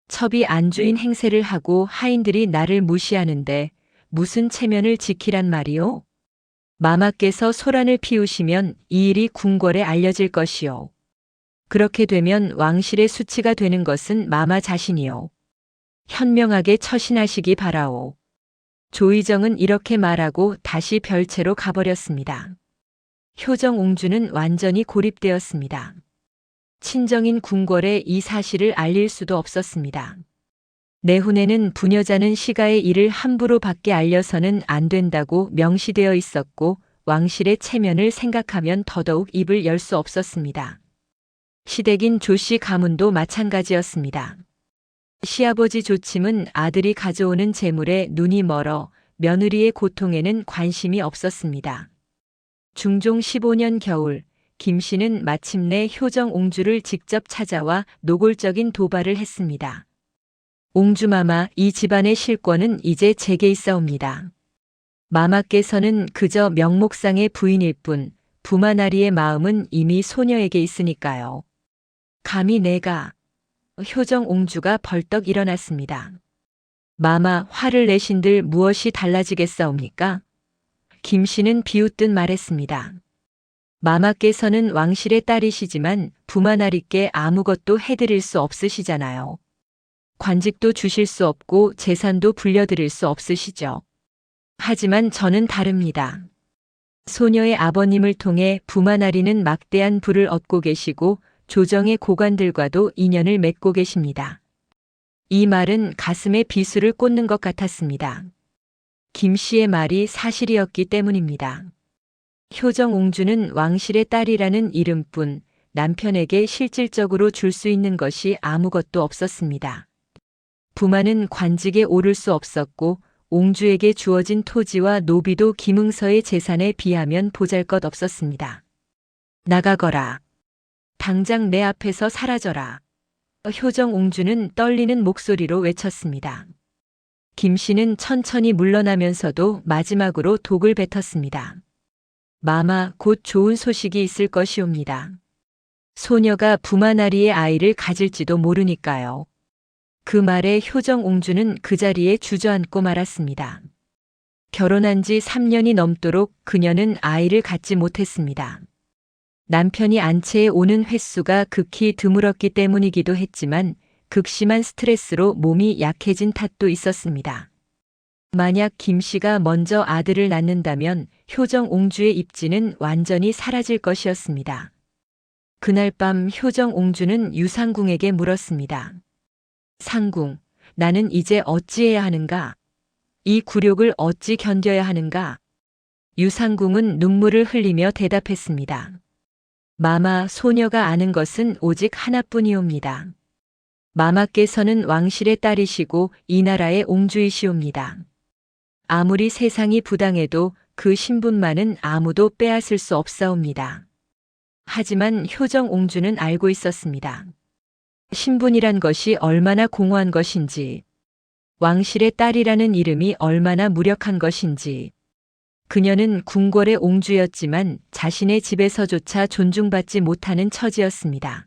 첩이 안주인 행세를 하고 하인들이 나를 무시하는데 무슨 체면을 지키란 말이오? 마마께서 소란을 피우시면 이 일이 궁궐에 알려질 것이요. 그렇게 되면 왕실의 수치가 되는 것은 마마 자신이요. 현명하게 처신하시기 바라오. 조의정은 이렇게 말하고 다시 별채로 가버렸습니다. 효정옹주는 완전히 고립되었습니다. 친정인 궁궐에 이 사실을 알릴 수도 없었습니다. 내훈에는 부녀자는 시가의 일을 함부로 밖에 알려서는 안 된다고 명시되어 있었고 왕실의 체면을 생각하면 더더욱 입을 열 수 없었습니다. 시댁인 조씨 가문도 마찬가지였습니다. 시아버지 조침은 아들이 가져오는 재물에 눈이 멀어 며느리의 고통에는 관심이 없었습니다. 중종 15년 겨울 김씨는 마침내 효정옹주를 직접 찾아와 노골적인 도발을 했습니다. 옹주마마, 이 집안의 실권은 이제 제게 있사옵니다. 마마께서는 그저 명목상의 부인일 뿐 부마나리의 마음은 이미 소녀에게 있으니까요. 감히 내가... 효정옹주가 벌떡 일어났습니다. 마마, 화를 내신들 무엇이 달라지겠사옵니까? 김씨는 비웃듯 말했습니다. 마마께서는 왕실의 딸이시지만 부마나리께 아무것도 해드릴 수 없으시잖아요. 관직도 주실 수 없고 재산도 불려드릴 수 없으시죠. 하지만 저는 다릅니다. 소녀의 아버님을 통해 부마나리는 막대한 부를 얻고 계시고 조정의 고관들과도 인연을 맺고 계십니다. 이 말은 가슴에 비수를 꽂는 것 같았습니다. 김 씨의 말이 사실이었기 때문입니다. 효정옹주는 왕실의 딸이라는 이름뿐 남편에게 실질적으로 줄 수 있는 것이 아무것도 없었습니다. 부마는 관직에 오를 수 없었고 옹주에게 주어진 토지와 노비도 김응서의 재산에 비하면 보잘것없었습니다. 나가거라. 당장 내 앞에서 사라져라. 효정옹주는 떨리는 목소리로 외쳤습니다. 김 씨는 천천히 물러나면서도 마지막으로 독을 뱉었습니다. 마마, 곧 좋은 소식이 있을 것이옵니다. 소녀가 부마나리의 아이를 가질지도 모르니까요. 그 말에 효정옹주는 그 자리에 주저앉고 말았습니다. 결혼한 지 3년이 넘도록 그녀는 아이를 갖지 못했습니다. 남편이 안채에 오는 횟수가 극히 드물었기 때문이기도 했지만 극심한 스트레스로 몸이 약해진 탓도 있었습니다. 만약 김 씨가 먼저 아들을 낳는다면 효정옹주의 입지는 완전히 사라질 것이었습니다. 그날 밤 효정옹주는 유상궁에게 물었습니다. 상궁, 나는 이제 어찌해야 하는가? 이 굴욕을 어찌 견뎌야 하는가? 유상궁은 눈물을 흘리며 대답했습니다. 마마, 소녀가 아는 것은 오직 하나뿐이옵니다. 마마께서는 왕실의 딸이시고 이 나라의 옹주이시옵니다. 아무리 세상이 부당해도 그 신분만은 아무도 빼앗을 수 없사옵니다. 하지만 효정옹주는 알고 있었습니다. 신분이란 것이 얼마나 공허한 것인지, 왕실의 딸이라는 이름이 얼마나 무력한 것인지. 그녀는 궁궐의 옹주였지만 자신의 집에서조차 존중받지 못하는 처지였습니다.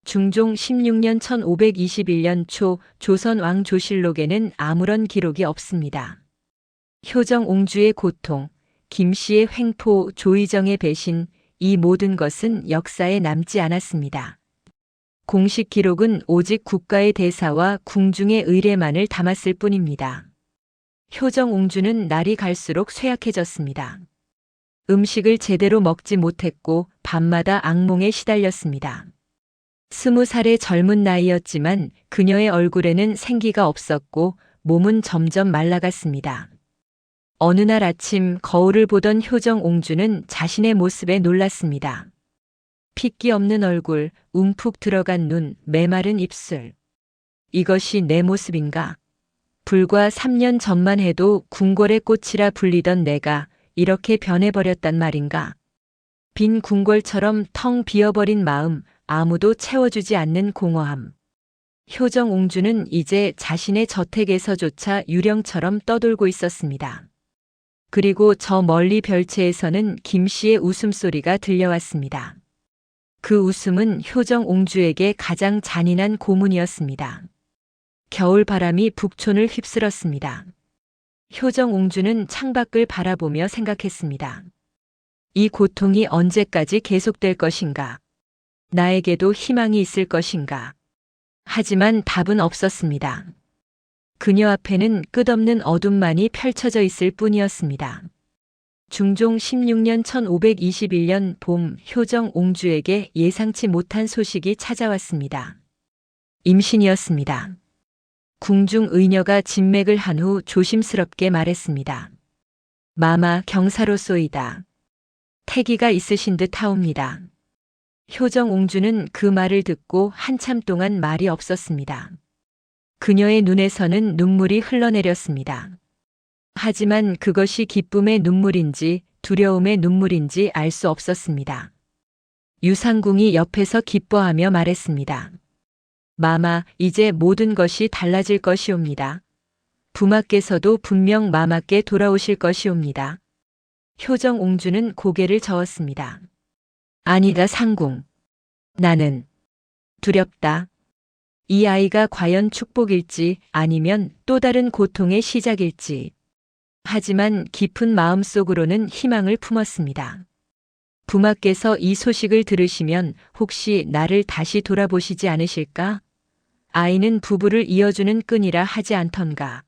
중종 16년 1521년 초 조선 왕조실록에는 아무런 기록이 없습니다. 효정옹주의 고통, 김 씨의 횡포, 조의정의 배신, 이 모든 것은 역사에 남지 않았습니다. 공식 기록은 오직 국가의 대사와 궁중의 의례만을 담았을 뿐입니다. 효정옹주는 날이 갈수록 쇠약해졌습니다. 음식을 제대로 먹지 못했고 밤마다 악몽에 시달렸습니다. 20살의 젊은 나이였지만 그녀의 얼굴에는 생기가 없었고 몸은 점점 말라갔습니다. 어느 날 아침 거울을 보던 효정옹주는 자신의 모습에 놀랐습니다. 핏기 없는 얼굴, 움푹 들어간 눈, 메마른 입술. 이것이 내 모습인가? 불과 3년 전만 해도 궁궐의 꽃이라 불리던 내가 이렇게 변해버렸단 말인가? 빈 궁궐처럼 텅 비어버린 마음, 아무도 채워주지 않는 공허함. 효정옹주는 이제 자신의 저택에서조차 유령처럼 떠돌고 있었습니다. 그리고 저 멀리 별채에서는 김 씨의 웃음소리가 들려왔습니다. 그 웃음은 효정옹주에게 가장 잔인한 고문이었습니다. 겨울 바람이 북촌을 휩쓸었습니다. 효정옹주는 창밖을 바라보며 생각했습니다. 이 고통이 언제까지 계속될 것인가? 나에게도 희망이 있을 것인가? 하지만 답은 없었습니다. 그녀 앞에는 끝없는 어둠만이 펼쳐져 있을 뿐이었습니다. 중종 16년 1521년 봄 효정옹주에게 예상치 못한 소식이 찾아왔습니다. 임신이었습니다. 궁중 의녀가 진맥을 한 후 조심스럽게 말했습니다. 마마, 경사로소이다. 태기가 있으신 듯 하옵니다. 효정옹주는 그 말을 듣고 한참 동안 말이 없었습니다. 그녀의 눈에서는 눈물이 흘러내렸습니다. 하지만 그것이 기쁨의 눈물인지 두려움의 눈물인지 알 수 없었습니다. 유상궁이 옆에서 기뻐하며 말했습니다. 마마, 이제 모든 것이 달라질 것이옵니다. 부마께서도 분명 마마께 돌아오실 것이옵니다. 효정옹주는 고개를 저었습니다. 아니다, 상궁. 나는 두렵다. 이 아이가 과연 축복일지 아니면 또 다른 고통의 시작일지. 하지만 깊은 마음속으로는 희망을 품었습니다. 부마께서 이 소식을 들으시면 혹시 나를 다시 돌아보시지 않으실까? 아이는 부부를 이어주는 끈이라 하지 않던가.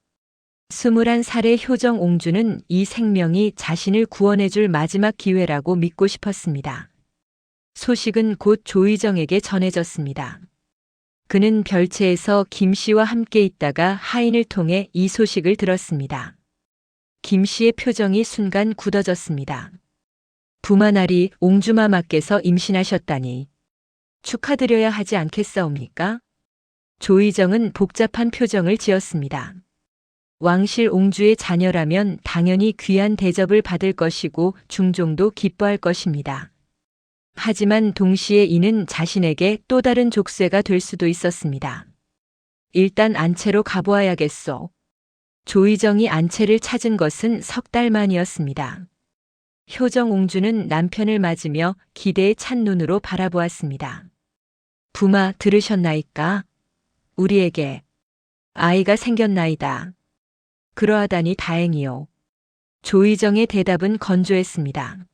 21살의 효정옹주는 이 생명이 자신을 구원해줄 마지막 기회라고 믿고 싶었습니다. 소식은 곧 조의정에게 전해졌습니다. 그는 별채에서 김 씨와 함께 있다가 하인을 통해 이 소식을 들었습니다. 김씨의 표정이 순간 굳어졌습니다. 부마나리 옹주마마께서 임신하셨다니 축하드려야 하지 않겠사옵니까? 조의정은 복잡한 표정을 지었습니다. 왕실 옹주의 자녀라면 당연히 귀한 대접을 받을 것이고 중종도 기뻐할 것입니다. 하지만 동시에 이는 자신에게 또 다른 족쇄가 될 수도 있었습니다. 일단 안채로 가보아야겠소. 조의정이 안채를 찾은 것은 석 달 만이었습니다. 효정 옹주는 남편을 맞으며 기대에 찬 눈으로 바라보았습니다. 부마 들으셨나이까? 우리에게 아이가 생겼나이다. 그러하다니 다행이요. 조의정의 대답은 건조했습니다.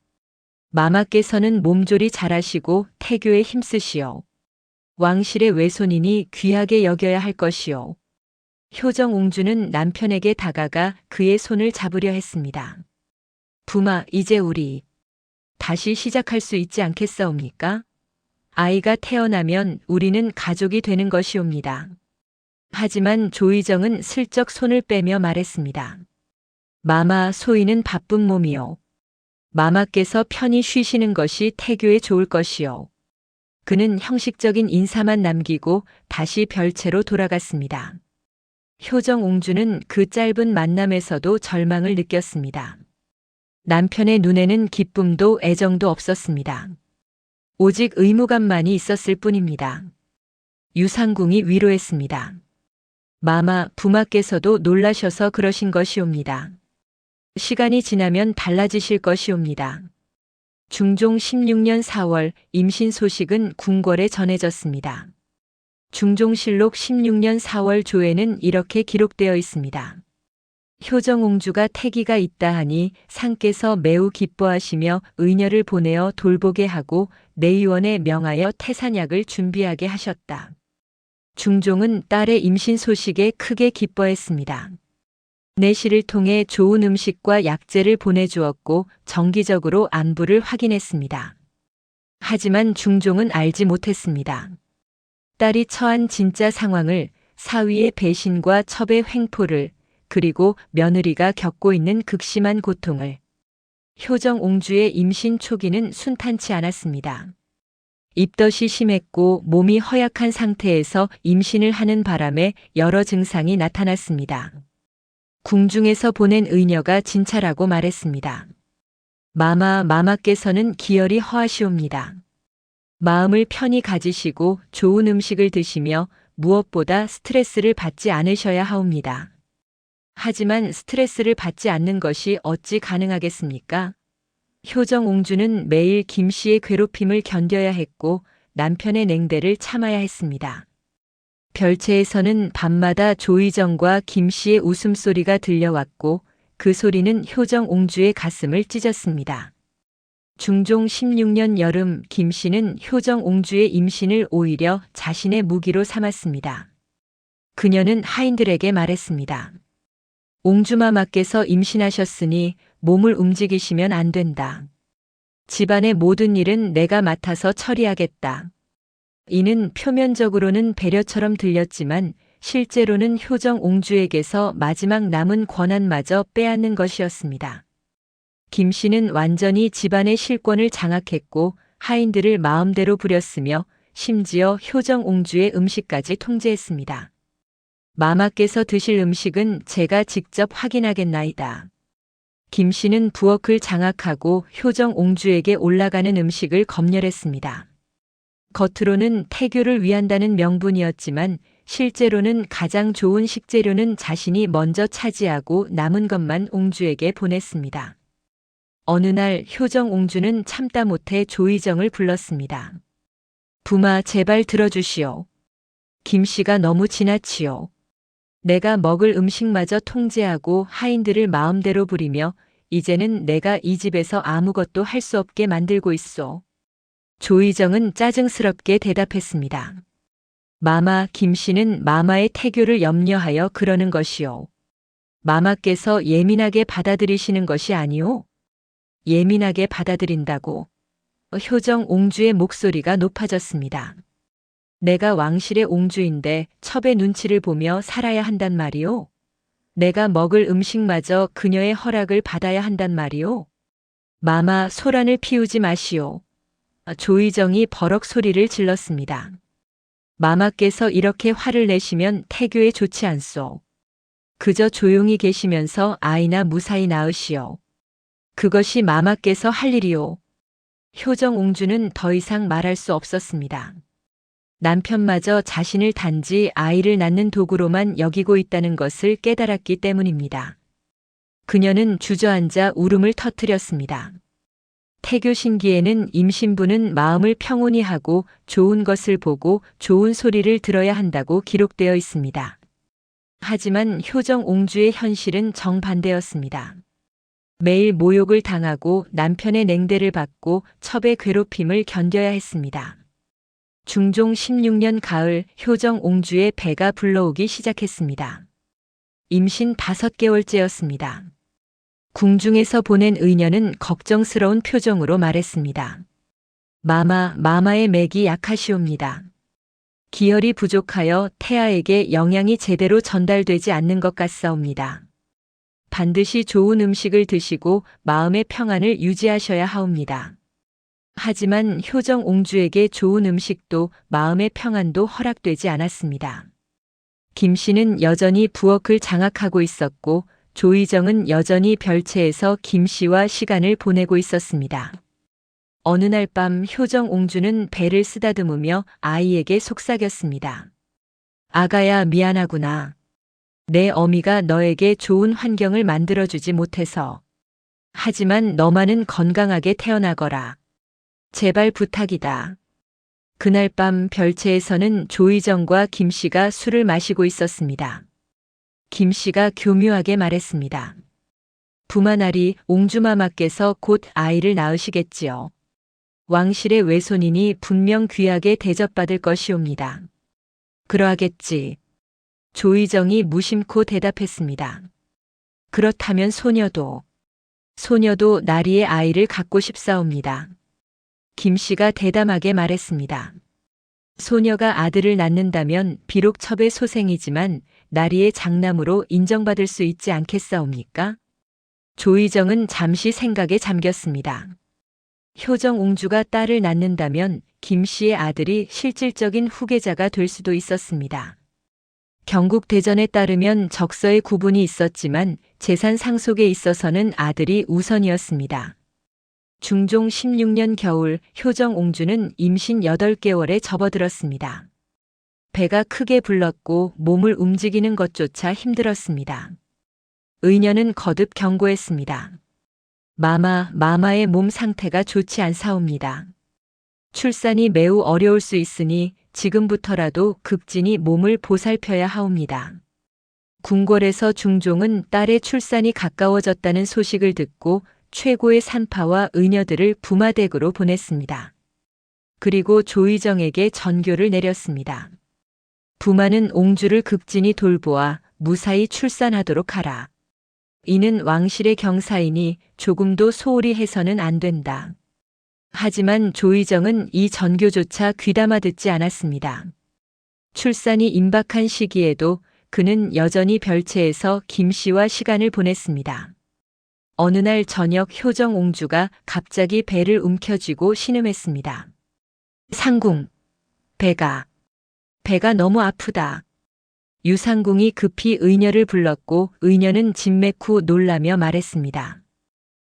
마마께서는 몸조리 잘하시고 태교에 힘쓰시오. 왕실의 외손이니 귀하게 여겨야 할 것이오. 효정 옹주는 남편에게 다가가 그의 손을 잡으려 했습니다. 부마, 이제 우리 다시 시작할 수 있지 않겠사옵니까? 아이가 태어나면 우리는 가족이 되는 것이옵니다. 하지만 조의정은 슬쩍 손을 빼며 말했습니다. 마마, 소인은 바쁜 몸이요. 마마께서 편히 쉬시는 것이 태교에 좋을 것이요. 그는 형식적인 인사만 남기고 다시 별채로 돌아갔습니다. 효정 옹주는 그 짧은 만남에서도 절망을 느꼈습니다. 남편의 눈에는 기쁨도 애정도 없었습니다. 오직 의무감만이 있었을 뿐입니다. 유상궁이 위로했습니다. 마마, 부마께서도 놀라셔서 그러신 것이옵니다. 시간이 지나면 달라지실 것이옵니다. 중종 16년 4월 임신 소식은 궁궐에 전해졌습니다. 중종실록 16년 4월 조에는 이렇게 기록되어 있습니다. 효정 옹주가 태기가 있다 하니 상께서 매우 기뻐하시며 의녀를 보내어 돌보게 하고 내의원에 명하여 태산약을 준비하게 하셨다. 중종은 딸의 임신 소식에 크게 기뻐했습니다. 내시를 통해 좋은 음식과 약재를 보내주었고 정기적으로 안부를 확인했습니다. 하지만 중종은 알지 못했습니다. 딸이 처한 진짜 상황을, 사위의 배신과 첩의 횡포를, 그리고 며느리가 겪고 있는 극심한 고통을. 효정 옹주의 임신 초기는 순탄치 않았습니다. 입덧이 심했고 몸이 허약한 상태에서 임신을 하는 바람에 여러 증상이 나타났습니다. 궁중에서 보낸 의녀가 진찰하고 말했습니다. 마마께서는 기혈이 허하시옵니다. 마음을 편히 가지시고 좋은 음식을 드시며 무엇보다 스트레스를 받지 않으셔야 하옵니다. 하지만 스트레스를 받지 않는 것이 어찌 가능하겠습니까? 효정 옹주는 매일 김씨의 괴롭힘을 견뎌야 했고 남편의 냉대를 참아야 했습니다. 별채에서는 밤마다 조의정과 김씨의 웃음소리가 들려왔고 그 소리는 효정 옹주의 가슴을 찢었습니다. 중종 16년 여름 김씨는 효정 옹주의 임신을 오히려 자신의 무기로 삼았습니다. 그녀는 하인들에게 말했습니다. 옹주마마께서 임신하셨으니 몸을 움직이시면 안 된다. 집안의 모든 일은 내가 맡아서 처리하겠다. 이는 표면적으로는 배려처럼 들렸지만 실제로는 효정 옹주에게서 마지막 남은 권한마저 빼앗는 것이었습니다. 김씨는 완전히 집안의 실권을 장악했고 하인들을 마음대로 부렸으며 심지어 효정 옹주의 음식까지 통제했습니다. 마마께서 드실 음식은 제가 직접 확인하겠나이다. 김씨는 부엌을 장악하고 효정 옹주에게 올라가는 음식을 검열했습니다. 겉으로는 태교를 위한다는 명분이었지만 실제로는 가장 좋은 식재료는 자신이 먼저 차지하고 남은 것만 옹주에게 보냈습니다. 어느 날 효정 옹주는 참다 못해 조의정을 불렀습니다. 부마, 제발 들어주시오. 김씨가 너무 지나치오. 내가 먹을 음식마저 통제하고 하인들을 마음대로 부리며 이제는 내가 이 집에서 아무것도 할 수 없게 만들고 있소. 조의정은 짜증스럽게 대답했습니다. 마마, 김씨는 마마의 태교를 염려하여 그러는 것이오. 마마께서 예민하게 받아들이시는 것이 아니오. 예민하게 받아들인다고. 효정 옹주의 목소리가 높아졌습니다. 내가 왕실의 옹주인데 첩의 눈치를 보며 살아야 한단 말이오. 내가 먹을 음식마저 그녀의 허락을 받아야 한단 말이오. 마마 소란을 피우지 마시오. 조희정이 버럭 소리를 질렀습니다. 마마께서 이렇게 화를 내시면 태교에 좋지 않소. 그저 조용히 계시면서 아이나 무사히 낳으시오. 그것이 마마께서 할 일이오. 효정옹주는 더 이상 말할 수 없었습니다. 남편마저 자신을 단지 아이를 낳는 도구로만 여기고 있다는 것을 깨달았기 때문입니다. 그녀는 주저앉아 울음을 터뜨렸습니다. 태교 신기에는 임신부는 마음을 평온히 하고 좋은 것을 보고 좋은 소리를 들어야 한다고 기록되어 있습니다. 하지만 효정옹주의 현실은 정반대였습니다. 매일 모욕을 당하고 남편의 냉대를 받고 첩의 괴롭힘을 견뎌야 했습니다. 중종 16년 가을 효정옹주의 배가 불러오기 시작했습니다. 임신 5개월째였습니다. 궁중에서 보낸 의녀는 걱정스러운 표정으로 말했습니다. 마마의 맥이 약하시옵니다. 기혈이 부족하여 태아에게 영양이 제대로 전달되지 않는 것 같사옵니다. 반드시 좋은 음식을 드시고 마음의 평안을 유지하셔야 하옵니다. 하지만 효정옹주에게 좋은 음식도 마음의 평안도 허락되지 않았습니다. 김 씨는 여전히 부엌을 장악하고 있었고 조희정은 여전히 별채에서 김 씨와 시간을 보내고 있었습니다. 어느 날 밤 효정옹주는 배를 쓰다듬으며 아이에게 속삭였습니다. 아가야 미안하구나. 내 어미가 너에게 좋은 환경을 만들어주지 못해서. 하지만 너만은 건강하게 태어나거라. 제발 부탁이다. 그날 밤 별채에서는 조희정과 김 씨가 술을 마시고 있었습니다. 김 씨가 교묘하게 말했습니다. 부마나리 옹주마마께서 곧 아이를 낳으시겠지요. 왕실의 외손이니 분명 귀하게 대접받을 것이옵니다. 그러하겠지. 조희정이 무심코 대답했습니다. 그렇다면 소녀도 나리의 아이를 갖고 싶사옵니다. 김 씨가 대담하게 말했습니다. 소녀가 아들을 낳는다면 비록 첩의 소생이지만 나리의 장남으로 인정받을 수 있지 않겠사옵니까? 조희정은 잠시 생각에 잠겼습니다. 효정옹주가 딸을 낳는다면 김 씨의 아들이 실질적인 후계자가 될 수도 있었습니다. 경국대전에 따르면 적서의 구분이 있었지만 재산 상속에 있어서는 아들이 우선이었습니다. 중종 16년 겨울 효정옹주는 임신 8개월에 접어들었습니다. 배가 크게 불렀고 몸을 움직이는 것조차 힘들었습니다. 의녀는 거듭 경고했습니다. 마마의 몸 상태가 좋지 않사옵니다. 출산이 매우 어려울 수 있으니 지금부터라도 극진히 몸을 보살펴야 하옵니다. 궁궐에서 중종은 딸의 출산이 가까워졌다는 소식을 듣고 최고의 산파와 의녀들을 부마댁으로 보냈습니다. 그리고 조희정에게 전교를 내렸습니다. 부마는 옹주를 극진히 돌보아 무사히 출산하도록 하라. 이는 왕실의 경사이니 조금도 소홀히 해서는 안 된다. 하지만 조희정은 이 전교조차 귀담아 듣지 않았습니다. 출산이 임박한 시기에도 그는 여전히 별채에서 김 씨와 시간을 보냈습니다. 어느 날 저녁 효정옹주가 갑자기 배를 움켜쥐고 신음했습니다. 상궁, 배가 너무 아프다. 유상궁이 급히 의녀를 불렀고 의녀는 진맥 후 놀라며 말했습니다.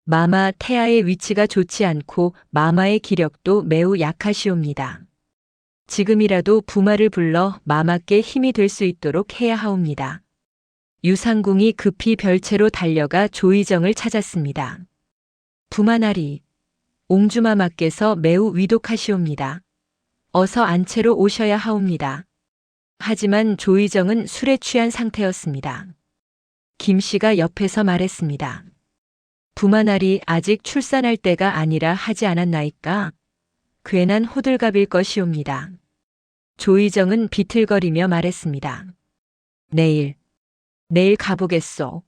마마 태아의 위치가 좋지 않고 마마의 기력도 매우 약하시옵니다. 지금이라도 부마를 불러 마마께 힘이 될 수 있도록 해야 하옵니다. 유상궁이 급히 별채로 달려가 조희정을 찾았습니다. 부마나리, 옹주마마께서 매우 위독하시옵니다. 어서 안채로 오셔야 하옵니다. 하지만 조희정은 술에 취한 상태였습니다. 김 씨가 옆에서 말했습니다. 부마나리 아직 출산할 때가 아니라 하지 않았나이까? 괜한 호들갑일 것이옵니다. 조희정은 비틀거리며 말했습니다. 내일 가보겠소.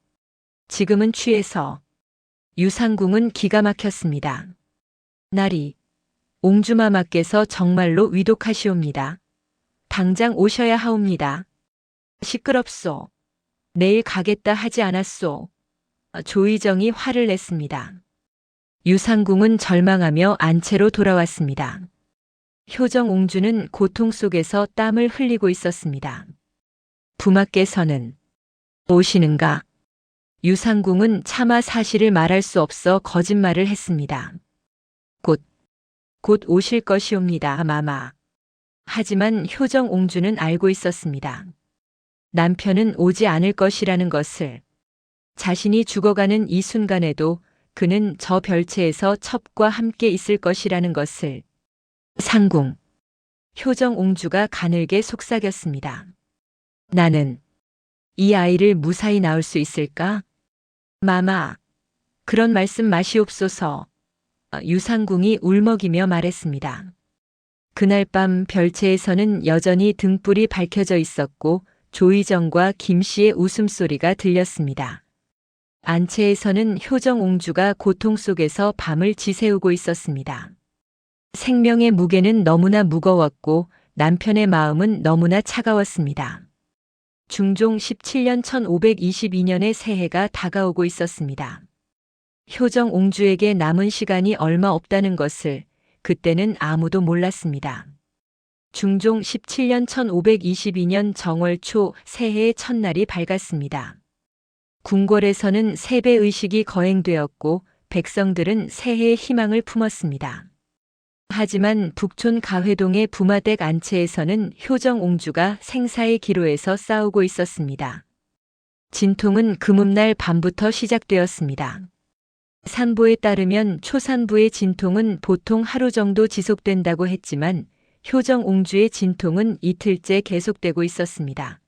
지금은 취해서. 유상궁은 기가 막혔습니다. 나리, 옹주마마께서 정말로 위독하시옵니다. 당장 오셔야 하옵니다. 시끄럽소. 내일 가겠다 하지 않았소. 조희정이 화를 냈습니다. 유상궁은 절망하며 안채로 돌아왔습니다. 효정옹주는 고통 속에서 땀을 흘리고 있었습니다. 부마께서는 오시는가? 유상궁은 차마 사실을 말할 수 없어 거짓말을 했습니다. 곧 오실 것이옵니다, 마마. 하지만 효정옹주는 알고 있었습니다. 남편은 오지 않을 것이라는 것을. 자신이 죽어가는 이 순간에도 그는 저 별채에서 첩과 함께 있을 것이라는 것을. 상궁. 효정옹주가 가늘게 속삭였습니다. 나는 이 아이를 무사히 낳을 수 있을까? 마마, 그런 말씀 마시옵소서. 유상궁이 울먹이며 말했습니다. 그날 밤 별채에서는 여전히 등불이 밝혀져 있었고 조희정과 김씨의 웃음소리가 들렸습니다. 안채에서는 효정옹주가 고통 속에서 밤을 지새우고 있었습니다. 생명의 무게는 너무나 무거웠고 남편의 마음은 너무나 차가웠습니다. 중종 17년 1522년의 새해가 다가오고 있었습니다. 효정옹주에게 남은 시간이 얼마 없다는 것을 그때는 아무도 몰랐습니다. 중종 17년 1522년 정월 초 새해의 첫날이 밝았습니다. 궁궐에서는 세배의식이 거행되었고 백성들은 새해의 희망을 품었습니다. 하지만 북촌 가회동의 부마댁 안채에서는 효정옹주가 생사의 기로에서 싸우고 있었습니다. 진통은 금음날 밤부터 시작되었습니다. 산보에 따르면 초산부의 진통은 보통 하루 정도 지속된다고 했지만 효정옹주의 진통은 이틀째 계속되고 있었습니다.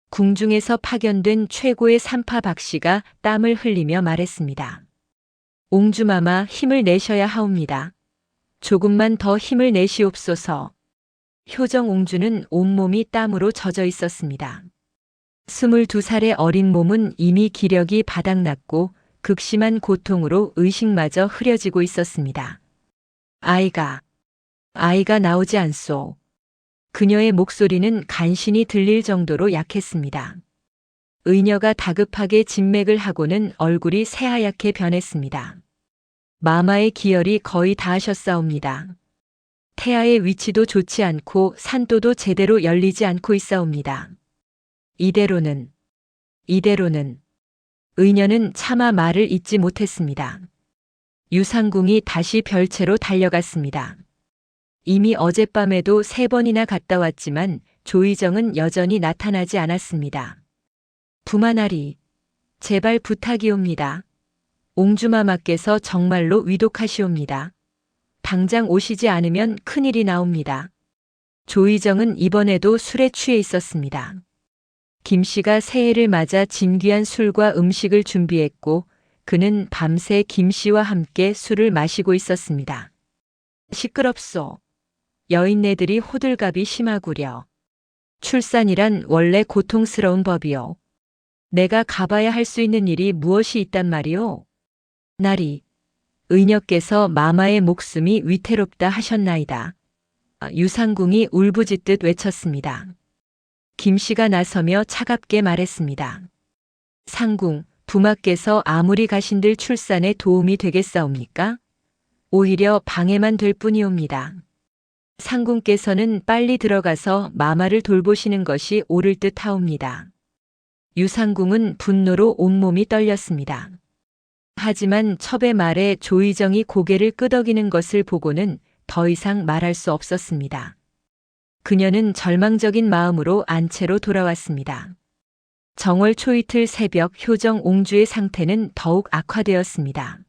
궁중에서 파견된 최고의 산파 박씨가 땀을 흘리며 말했습니다. 옹주마마 힘을 내셔야 하옵니다. 조금만 더 힘을 내시옵소서. 효정옹주는 온몸이 땀으로 젖어 있었습니다. 22살의 어린 몸은 이미 기력이 바닥났고 극심한 고통으로 의식마저 흐려지고 있었습니다. 아이가 나오지 않소. 그녀의 목소리는 간신히 들릴 정도로 약했습니다. 의녀가 다급하게 진맥을 하고는 얼굴이 새하얗게 변했습니다. 마마의 기혈이 거의 다하셨사옵니다. 태아의 위치도 좋지 않고 산도도 제대로 열리지 않고 있사옵니다. 이대로는 의녀는 차마 말을 잇지 못했습니다. 유상궁이 다시 별채로 달려갔습니다. 이미 어젯밤에도 3번이나 갔다 왔지만 조희정은 여전히 나타나지 않았습니다. 부마나리, 제발 부탁이옵니다. 옹주마마께서 정말로 위독하시옵니다. 당장 오시지 않으면 큰일이 나옵니다. 조희정은 이번에도 술에 취해 있었습니다. 김씨가 새해를 맞아 진귀한 술과 음식을 준비했고 그는 밤새 김씨와 함께 술을 마시고 있었습니다. 시끄럽소. 여인네들이 호들갑이 심하구려. 출산이란 원래 고통스러운 법이요. 내가 가봐야 할 수 있는 일이 무엇이 있단 말이오? 나리, 의녀께서 마마의 목숨이 위태롭다 하셨나이다. 유상궁이 울부짖듯 외쳤습니다. 김씨가 나서며 차갑게 말했습니다. 상궁, 부마께서 아무리 가신들 출산에 도움이 되겠사옵니까? 오히려 방해만 될 뿐이옵니다. 상궁께서는 빨리 들어가서 마마를 돌보시는 것이 옳을 듯 하옵니다. 유상궁은 분노로 온몸이 떨렸습니다. 하지만 첩의 말에 조희정이 고개를 끄덕이는 것을 보고는 더 이상 말할 수 없었습니다. 그녀는 절망적인 마음으로 안채로 돌아왔습니다. 정월 초이틀 새벽 효정옹주의 상태는 더욱 악화되었습니다.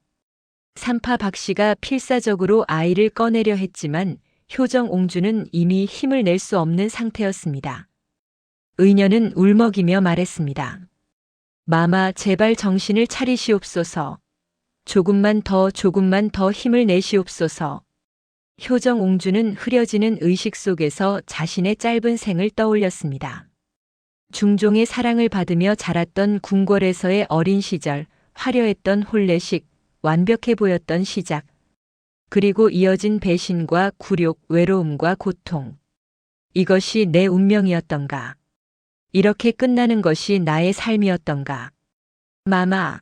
산파 박씨가 필사적으로 아이를 꺼내려 했지만 효정옹주는 이미 힘을 낼 수 없는 상태였습니다. 의녀는 울먹이며 말했습니다. 마마, 제발 정신을 차리시옵소서. 조금만 더 힘을 내시옵소서. 효정옹주는 흐려지는 의식 속에서 자신의 짧은 생을 떠올렸습니다. 중종의 사랑을 받으며 자랐던 궁궐에서의 어린 시절, 화려했던 혼례식, 완벽해 보였던 시작, 그리고 이어진 배신과 굴욕, 외로움과 고통. 이것이 내 운명이었던가. 이렇게 끝나는 것이 나의 삶이었던가. 마마,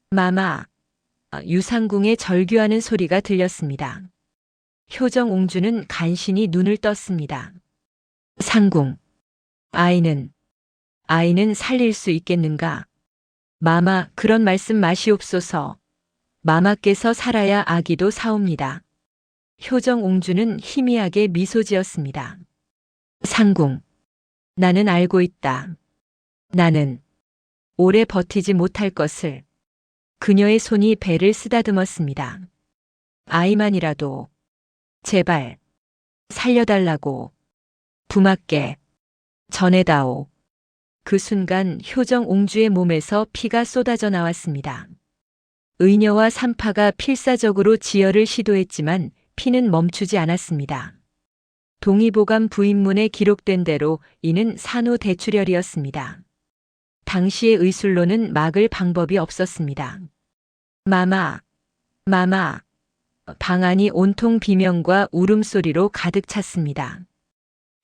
마마. 유상궁의 절규하는 소리가 들렸습니다. 효정옹주는 간신히 눈을 떴습니다. 상궁. 아이는 살릴 수 있겠는가? 마마, 그런 말씀 마시옵소서. 마마께서 살아야 아기도 사옵니다. 효정옹주는 희미하게 미소 지었습니다. 상궁. 나는 알고 있다. 나는 오래 버티지 못할 것을. 그녀의 손이 배를 쓰다듬었습니다. 아이만이라도 제발 살려달라고 부마께 전해다오. 그 순간 효정옹주의 몸에서 피가 쏟아져 나왔습니다. 의녀와 산파가 필사적으로 지혈을 시도했지만 피는 멈추지 않았습니다. 동의보감 부인문에 기록된 대로 이는 산후대출혈이었습니다. 당시의 의술로는 막을 방법이 없었습니다. 마마, 마마. 방 안이 온통 비명과 울음소리로 가득 찼습니다.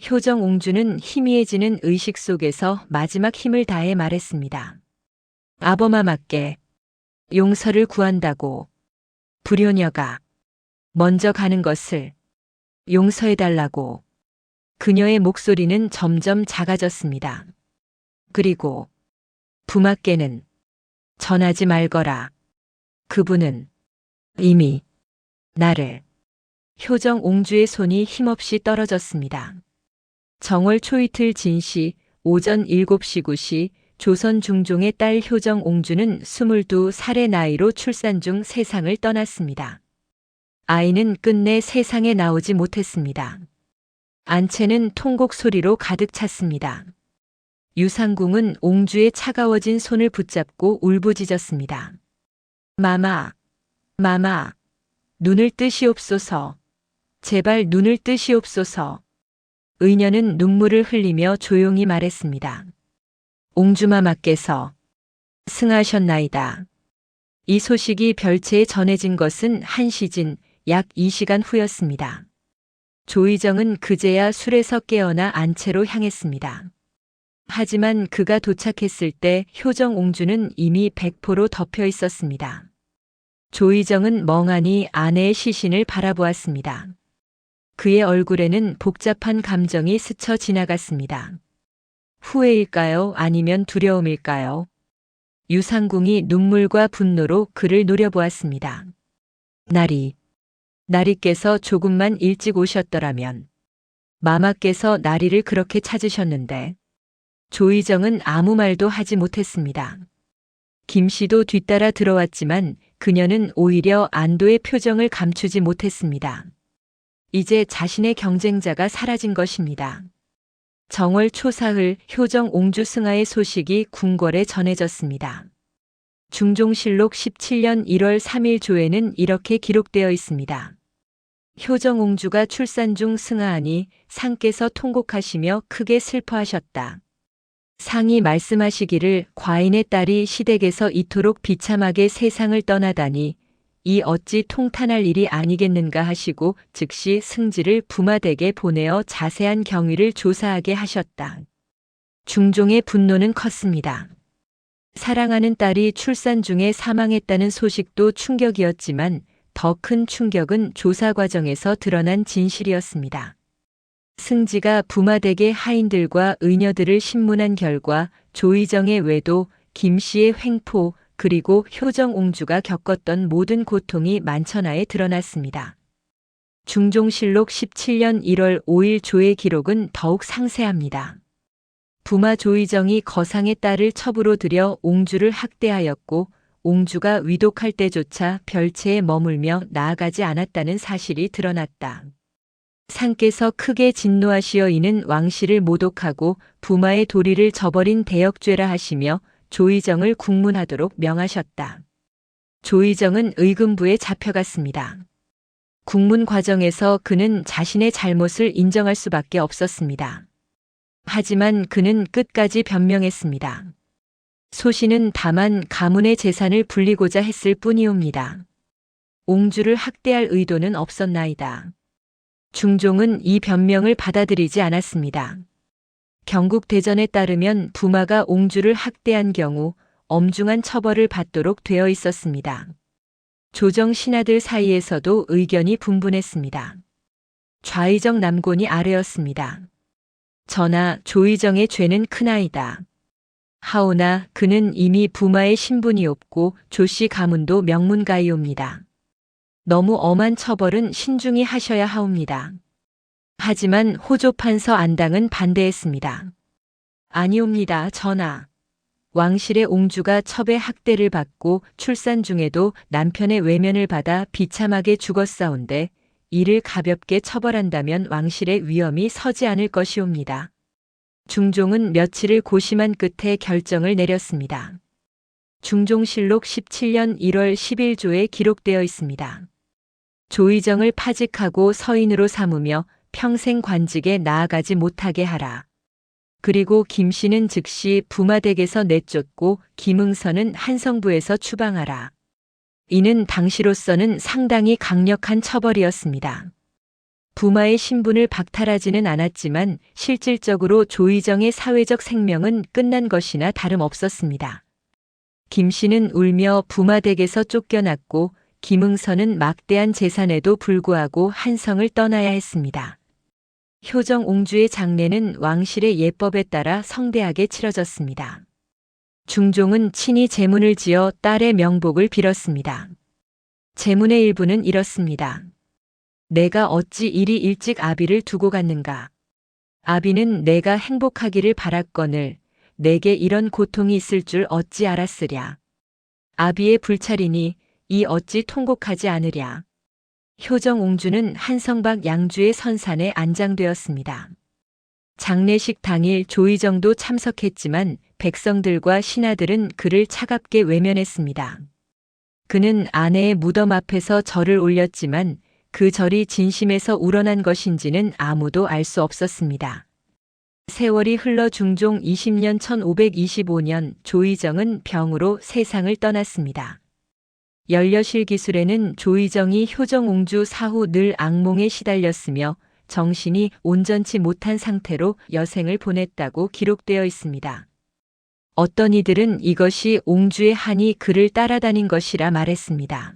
효정옹주는 희미해지는 의식 속에서 마지막 힘을 다해 말했습니다. 아버마마께 용서를 구한다고. 불효녀가 먼저 가는 것을 용서해달라고. 그녀의 목소리는 점점 작아졌습니다. 그리고 부마께는 전하지 말거라. 그분은 이미 나를. 효정옹주의 손이 힘없이 떨어졌습니다. 정월 초이틀 진시 오전 7시 9시 조선 중종의 딸 효정옹주는 22살의 나이로 출산 중 세상을 떠났습니다. 아이는 끝내 세상에 나오지 못했습니다. 안채는 통곡 소리로 가득 찼습니다. 유상궁은 옹주의 차가워진 손을 붙잡고 울부짖었습니다. 마마, 마마, 눈을 뜨시옵소서. 제발 눈을 뜨시옵소서. 의녀는 눈물을 흘리며 조용히 말했습니다. 옹주마마께서 승하셨나이다. 이 소식이 별채에 전해진 것은 한시진 약 2시간 후였습니다. 조의정은 그제야 술에서 깨어나 안채로 향했습니다. 하지만 그가 도착했을 때 효정옹주는 이미 백포로 덮여 있었습니다. 조의정은 멍하니 아내의 시신을 바라보았습니다. 그의 얼굴에는 복잡한 감정이 스쳐 지나갔습니다. 후회일까요? 아니면 두려움일까요? 유상궁이 눈물과 분노로 그를 노려보았습니다. 나리께서 조금만 일찍 오셨더라면. 마마께서 나리를 그렇게 찾으셨는데. 조의정은 아무 말도 하지 못했습니다. 김씨도 뒤따라 들어왔지만 그녀는 오히려 안도의 표정을 감추지 못했습니다. 이제 자신의 경쟁자가 사라진 것입니다. 정월 초사흘 효정옹주 승하의 소식이 궁궐에 전해졌습니다. 중종실록 17년 1월 3일 조에는 이렇게 기록되어 있습니다. 효정옹주가 출산 중 승하하니 상께서 통곡하시며 크게 슬퍼하셨다. 상이 말씀하시기를 과인의 딸이 시댁에서 이토록 비참하게 세상을 떠나다니 이 어찌 통탄할 일이 아니겠는가 하시고 즉시 승지를 부마댁에 보내어 자세한 경위를 조사하게 하셨다. 중종의 분노는 컸습니다. 사랑하는 딸이 출산 중에 사망했다는 소식도 충격이었지만 더 큰 충격은 조사 과정에서 드러난 진실이었습니다. 승지가 부마댁의 하인들과 의녀들을 신문한 결과 조의정의 외도, 김씨의 횡포, 그리고 효정옹주가 겪었던 모든 고통이 만천하에 드러났습니다. 중종실록 17년 1월 5일 조의 기록은 더욱 상세합니다. 부마 조의정이 거상의 딸을 첩으로 들여 옹주를 학대하였고 옹주가 위독할 때조차 별채에 머물며 나아가지 않았다는 사실이 드러났다. 상께서 크게 진노하시어 이는 왕실을 모독하고 부마의 도리를 저버린 대역죄라 하시며 조의정을 국문하도록 명하셨다. 조의정은 의금부에 잡혀갔습니다. 국문 과정에서 그는 자신의 잘못을 인정할 수밖에 없었습니다. 하지만 그는 끝까지 변명했습니다. 소신은 다만 가문의 재산을 불리고자 했을 뿐이옵니다. 옹주를 학대할 의도는 없었나이다. 중종은 이 변명을 받아들이지 않았습니다. 경국대전에 따르면 부마가 옹주를 학대한 경우 엄중한 처벌을 받도록 되어 있었습니다. 조정 신하들 사이에서도 의견이 분분했습니다. 좌의정 남곤이 아래였습니다. 전하, 조의정의 죄는 크나이다. 하오나 그는 이미 부마의 신분이 없고 조씨 가문도 명문가이옵니다. 너무 엄한 처벌은 신중히 하셔야 하옵니다. 하지만 호조판서 안당은 반대했습니다. 아니옵니다, 전하. 왕실의 옹주가 첩의 학대를 받고 출산 중에도 남편의 외면을 받아 비참하게 죽었사온데 이를 가볍게 처벌한다면 왕실의 위엄이 서지 않을 것이옵니다. 중종은 며칠을 고심한 끝에 결정을 내렸습니다. 중종실록 17년 1월 11조에 기록되어 있습니다. 조의정을 파직하고 서인으로 삼으며 평생 관직에 나아가지 못하게 하라. 그리고 김씨는 즉시 부마댁에서 내쫓고 김응선은 한성부에서 추방하라. 이는 당시로서는 상당히 강력한 처벌이었습니다. 부마의 신분을 박탈하지는 않았지만 실질적으로 조의정의 사회적 생명은 끝난 것이나 다름없었습니다. 김씨는 울며 부마댁에서 쫓겨났고 김응선은 막대한 재산에도 불구하고 한성을 떠나야 했습니다. 효정 옹주의 장례는 왕실의 예법에 따라 성대하게 치러졌습니다. 중종은 친히 제문을 지어 딸의 명복을 빌었습니다. 제문의 일부는 이렇습니다. 내가 어찌 이리 일찍 아비를 두고 갔는가. 아비는 내가 행복하기를 바랐거늘 내게 이런 고통이 있을 줄 어찌 알았으랴. 아비의 불찰이니 이 어찌 통곡하지 않으랴. 효정 옹주는 한성 밖 양주의 선산에 안장되었습니다. 장례식 당일 조의정도 참석했지만 백성들과 신하들은 그를 차갑게 외면했습니다. 그는 아내의 무덤 앞에서 절을 올렸지만 그 절이 진심에서 우러난 것인지는 아무도 알 수 없었습니다. 세월이 흘러 중종 20년 1525년 조의정은 병으로 세상을 떠났습니다. 연려실 기술에는 조의정이 효정 옹주 사후 늘 악몽에 시달렸으며 정신이 온전치 못한 상태로 여생을 보냈다고 기록되어 있습니다. 어떤 이들은 이것이 옹주의 한이 그를 따라다닌 것이라 말했습니다.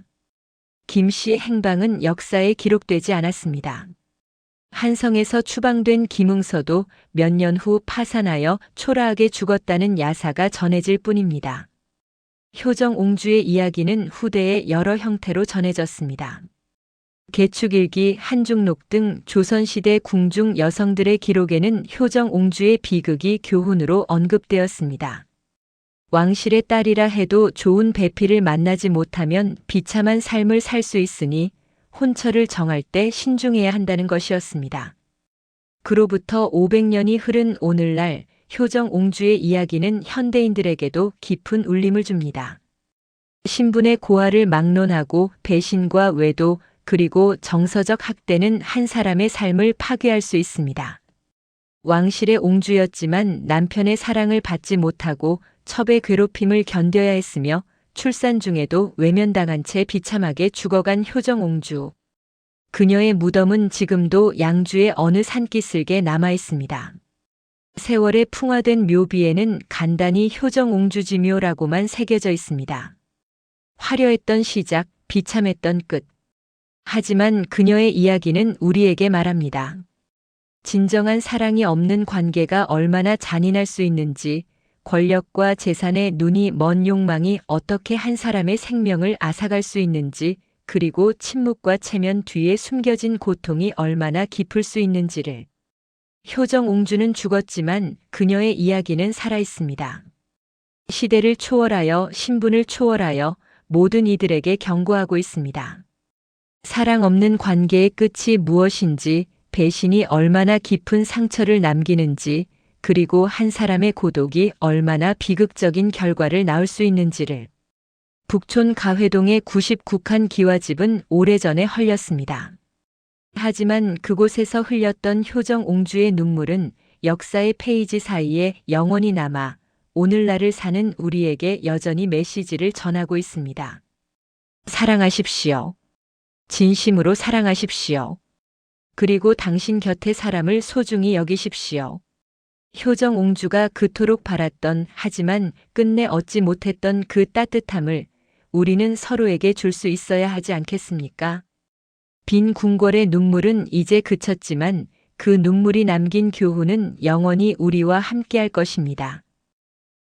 김씨의 행방은 역사에 기록되지 않았습니다. 한성에서 추방된 김응서도 몇 년 후 파산하여 초라하게 죽었다는 야사가 전해질 뿐입니다. 효정 옹주의 이야기는 후대에 여러 형태로 전해졌습니다. 개축일기, 한중록 등 조선시대 궁중 여성들의 기록에는 효정 옹주의 비극이 교훈으로 언급되었습니다. 왕실의 딸이라 해도 좋은 배필을 만나지 못하면 비참한 삶을 살 수 있으니 혼처를 정할 때 신중해야 한다는 것이었습니다. 그로부터 500년이 흐른 오늘날 효정 옹주의 이야기는 현대인들에게도 깊은 울림을 줍니다. 신분의 고하를 막론하고 배신과 외도 그리고 정서적 학대는 한 사람의 삶을 파괴할 수 있습니다. 왕실의 옹주였지만 남편의 사랑을 받지 못하고 첩의 괴롭힘을 견뎌야 했으며 출산 중에도 외면당한 채 비참하게 죽어간 효정 옹주. 그녀의 무덤은 지금도 양주의 어느 산기슭에 남아 있습니다. 세월에 풍화된 묘비에는 간단히 효정 옹주지묘라고만 새겨져 있습니다. 화려했던 시작, 비참했던 끝. 하지만 그녀의 이야기는 우리에게 말합니다. 진정한 사랑이 없는 관계가 얼마나 잔인할 수 있는지, 권력과 재산에 눈이 먼 욕망이 어떻게 한 사람의 생명을 앗아갈 수 있는지, 그리고 침묵과 체면 뒤에 숨겨진 고통이 얼마나 깊을 수 있는지를. 효정 옹주는 죽었지만 그녀의 이야기는 살아있습니다. 시대를 초월하여 신분을 초월하여 모든 이들에게 경고하고 있습니다. 사랑 없는 관계의 끝이 무엇인지, 배신이 얼마나 깊은 상처를 남기는지, 그리고 한 사람의 고독이 얼마나 비극적인 결과를 낳을 수 있는지를. 북촌 가회동의 99칸 기와집은 오래전에 헐렸습니다. 하지만 그곳에서 흘렸던 효정 옹주의 눈물은 역사의 페이지 사이에 영원히 남아 오늘날을 사는 우리에게 여전히 메시지를 전하고 있습니다. 사랑하십시오. 진심으로 사랑하십시오. 그리고 당신 곁의 사람을 소중히 여기십시오. 효정 옹주가 그토록 바랐던 하지만 끝내 얻지 못했던 그 따뜻함을 우리는 서로에게 줄 수 있어야 하지 않겠습니까? 빈 궁궐의 눈물은 이제 그쳤지만 그 눈물이 남긴 교훈은 영원히 우리와 함께할 것입니다.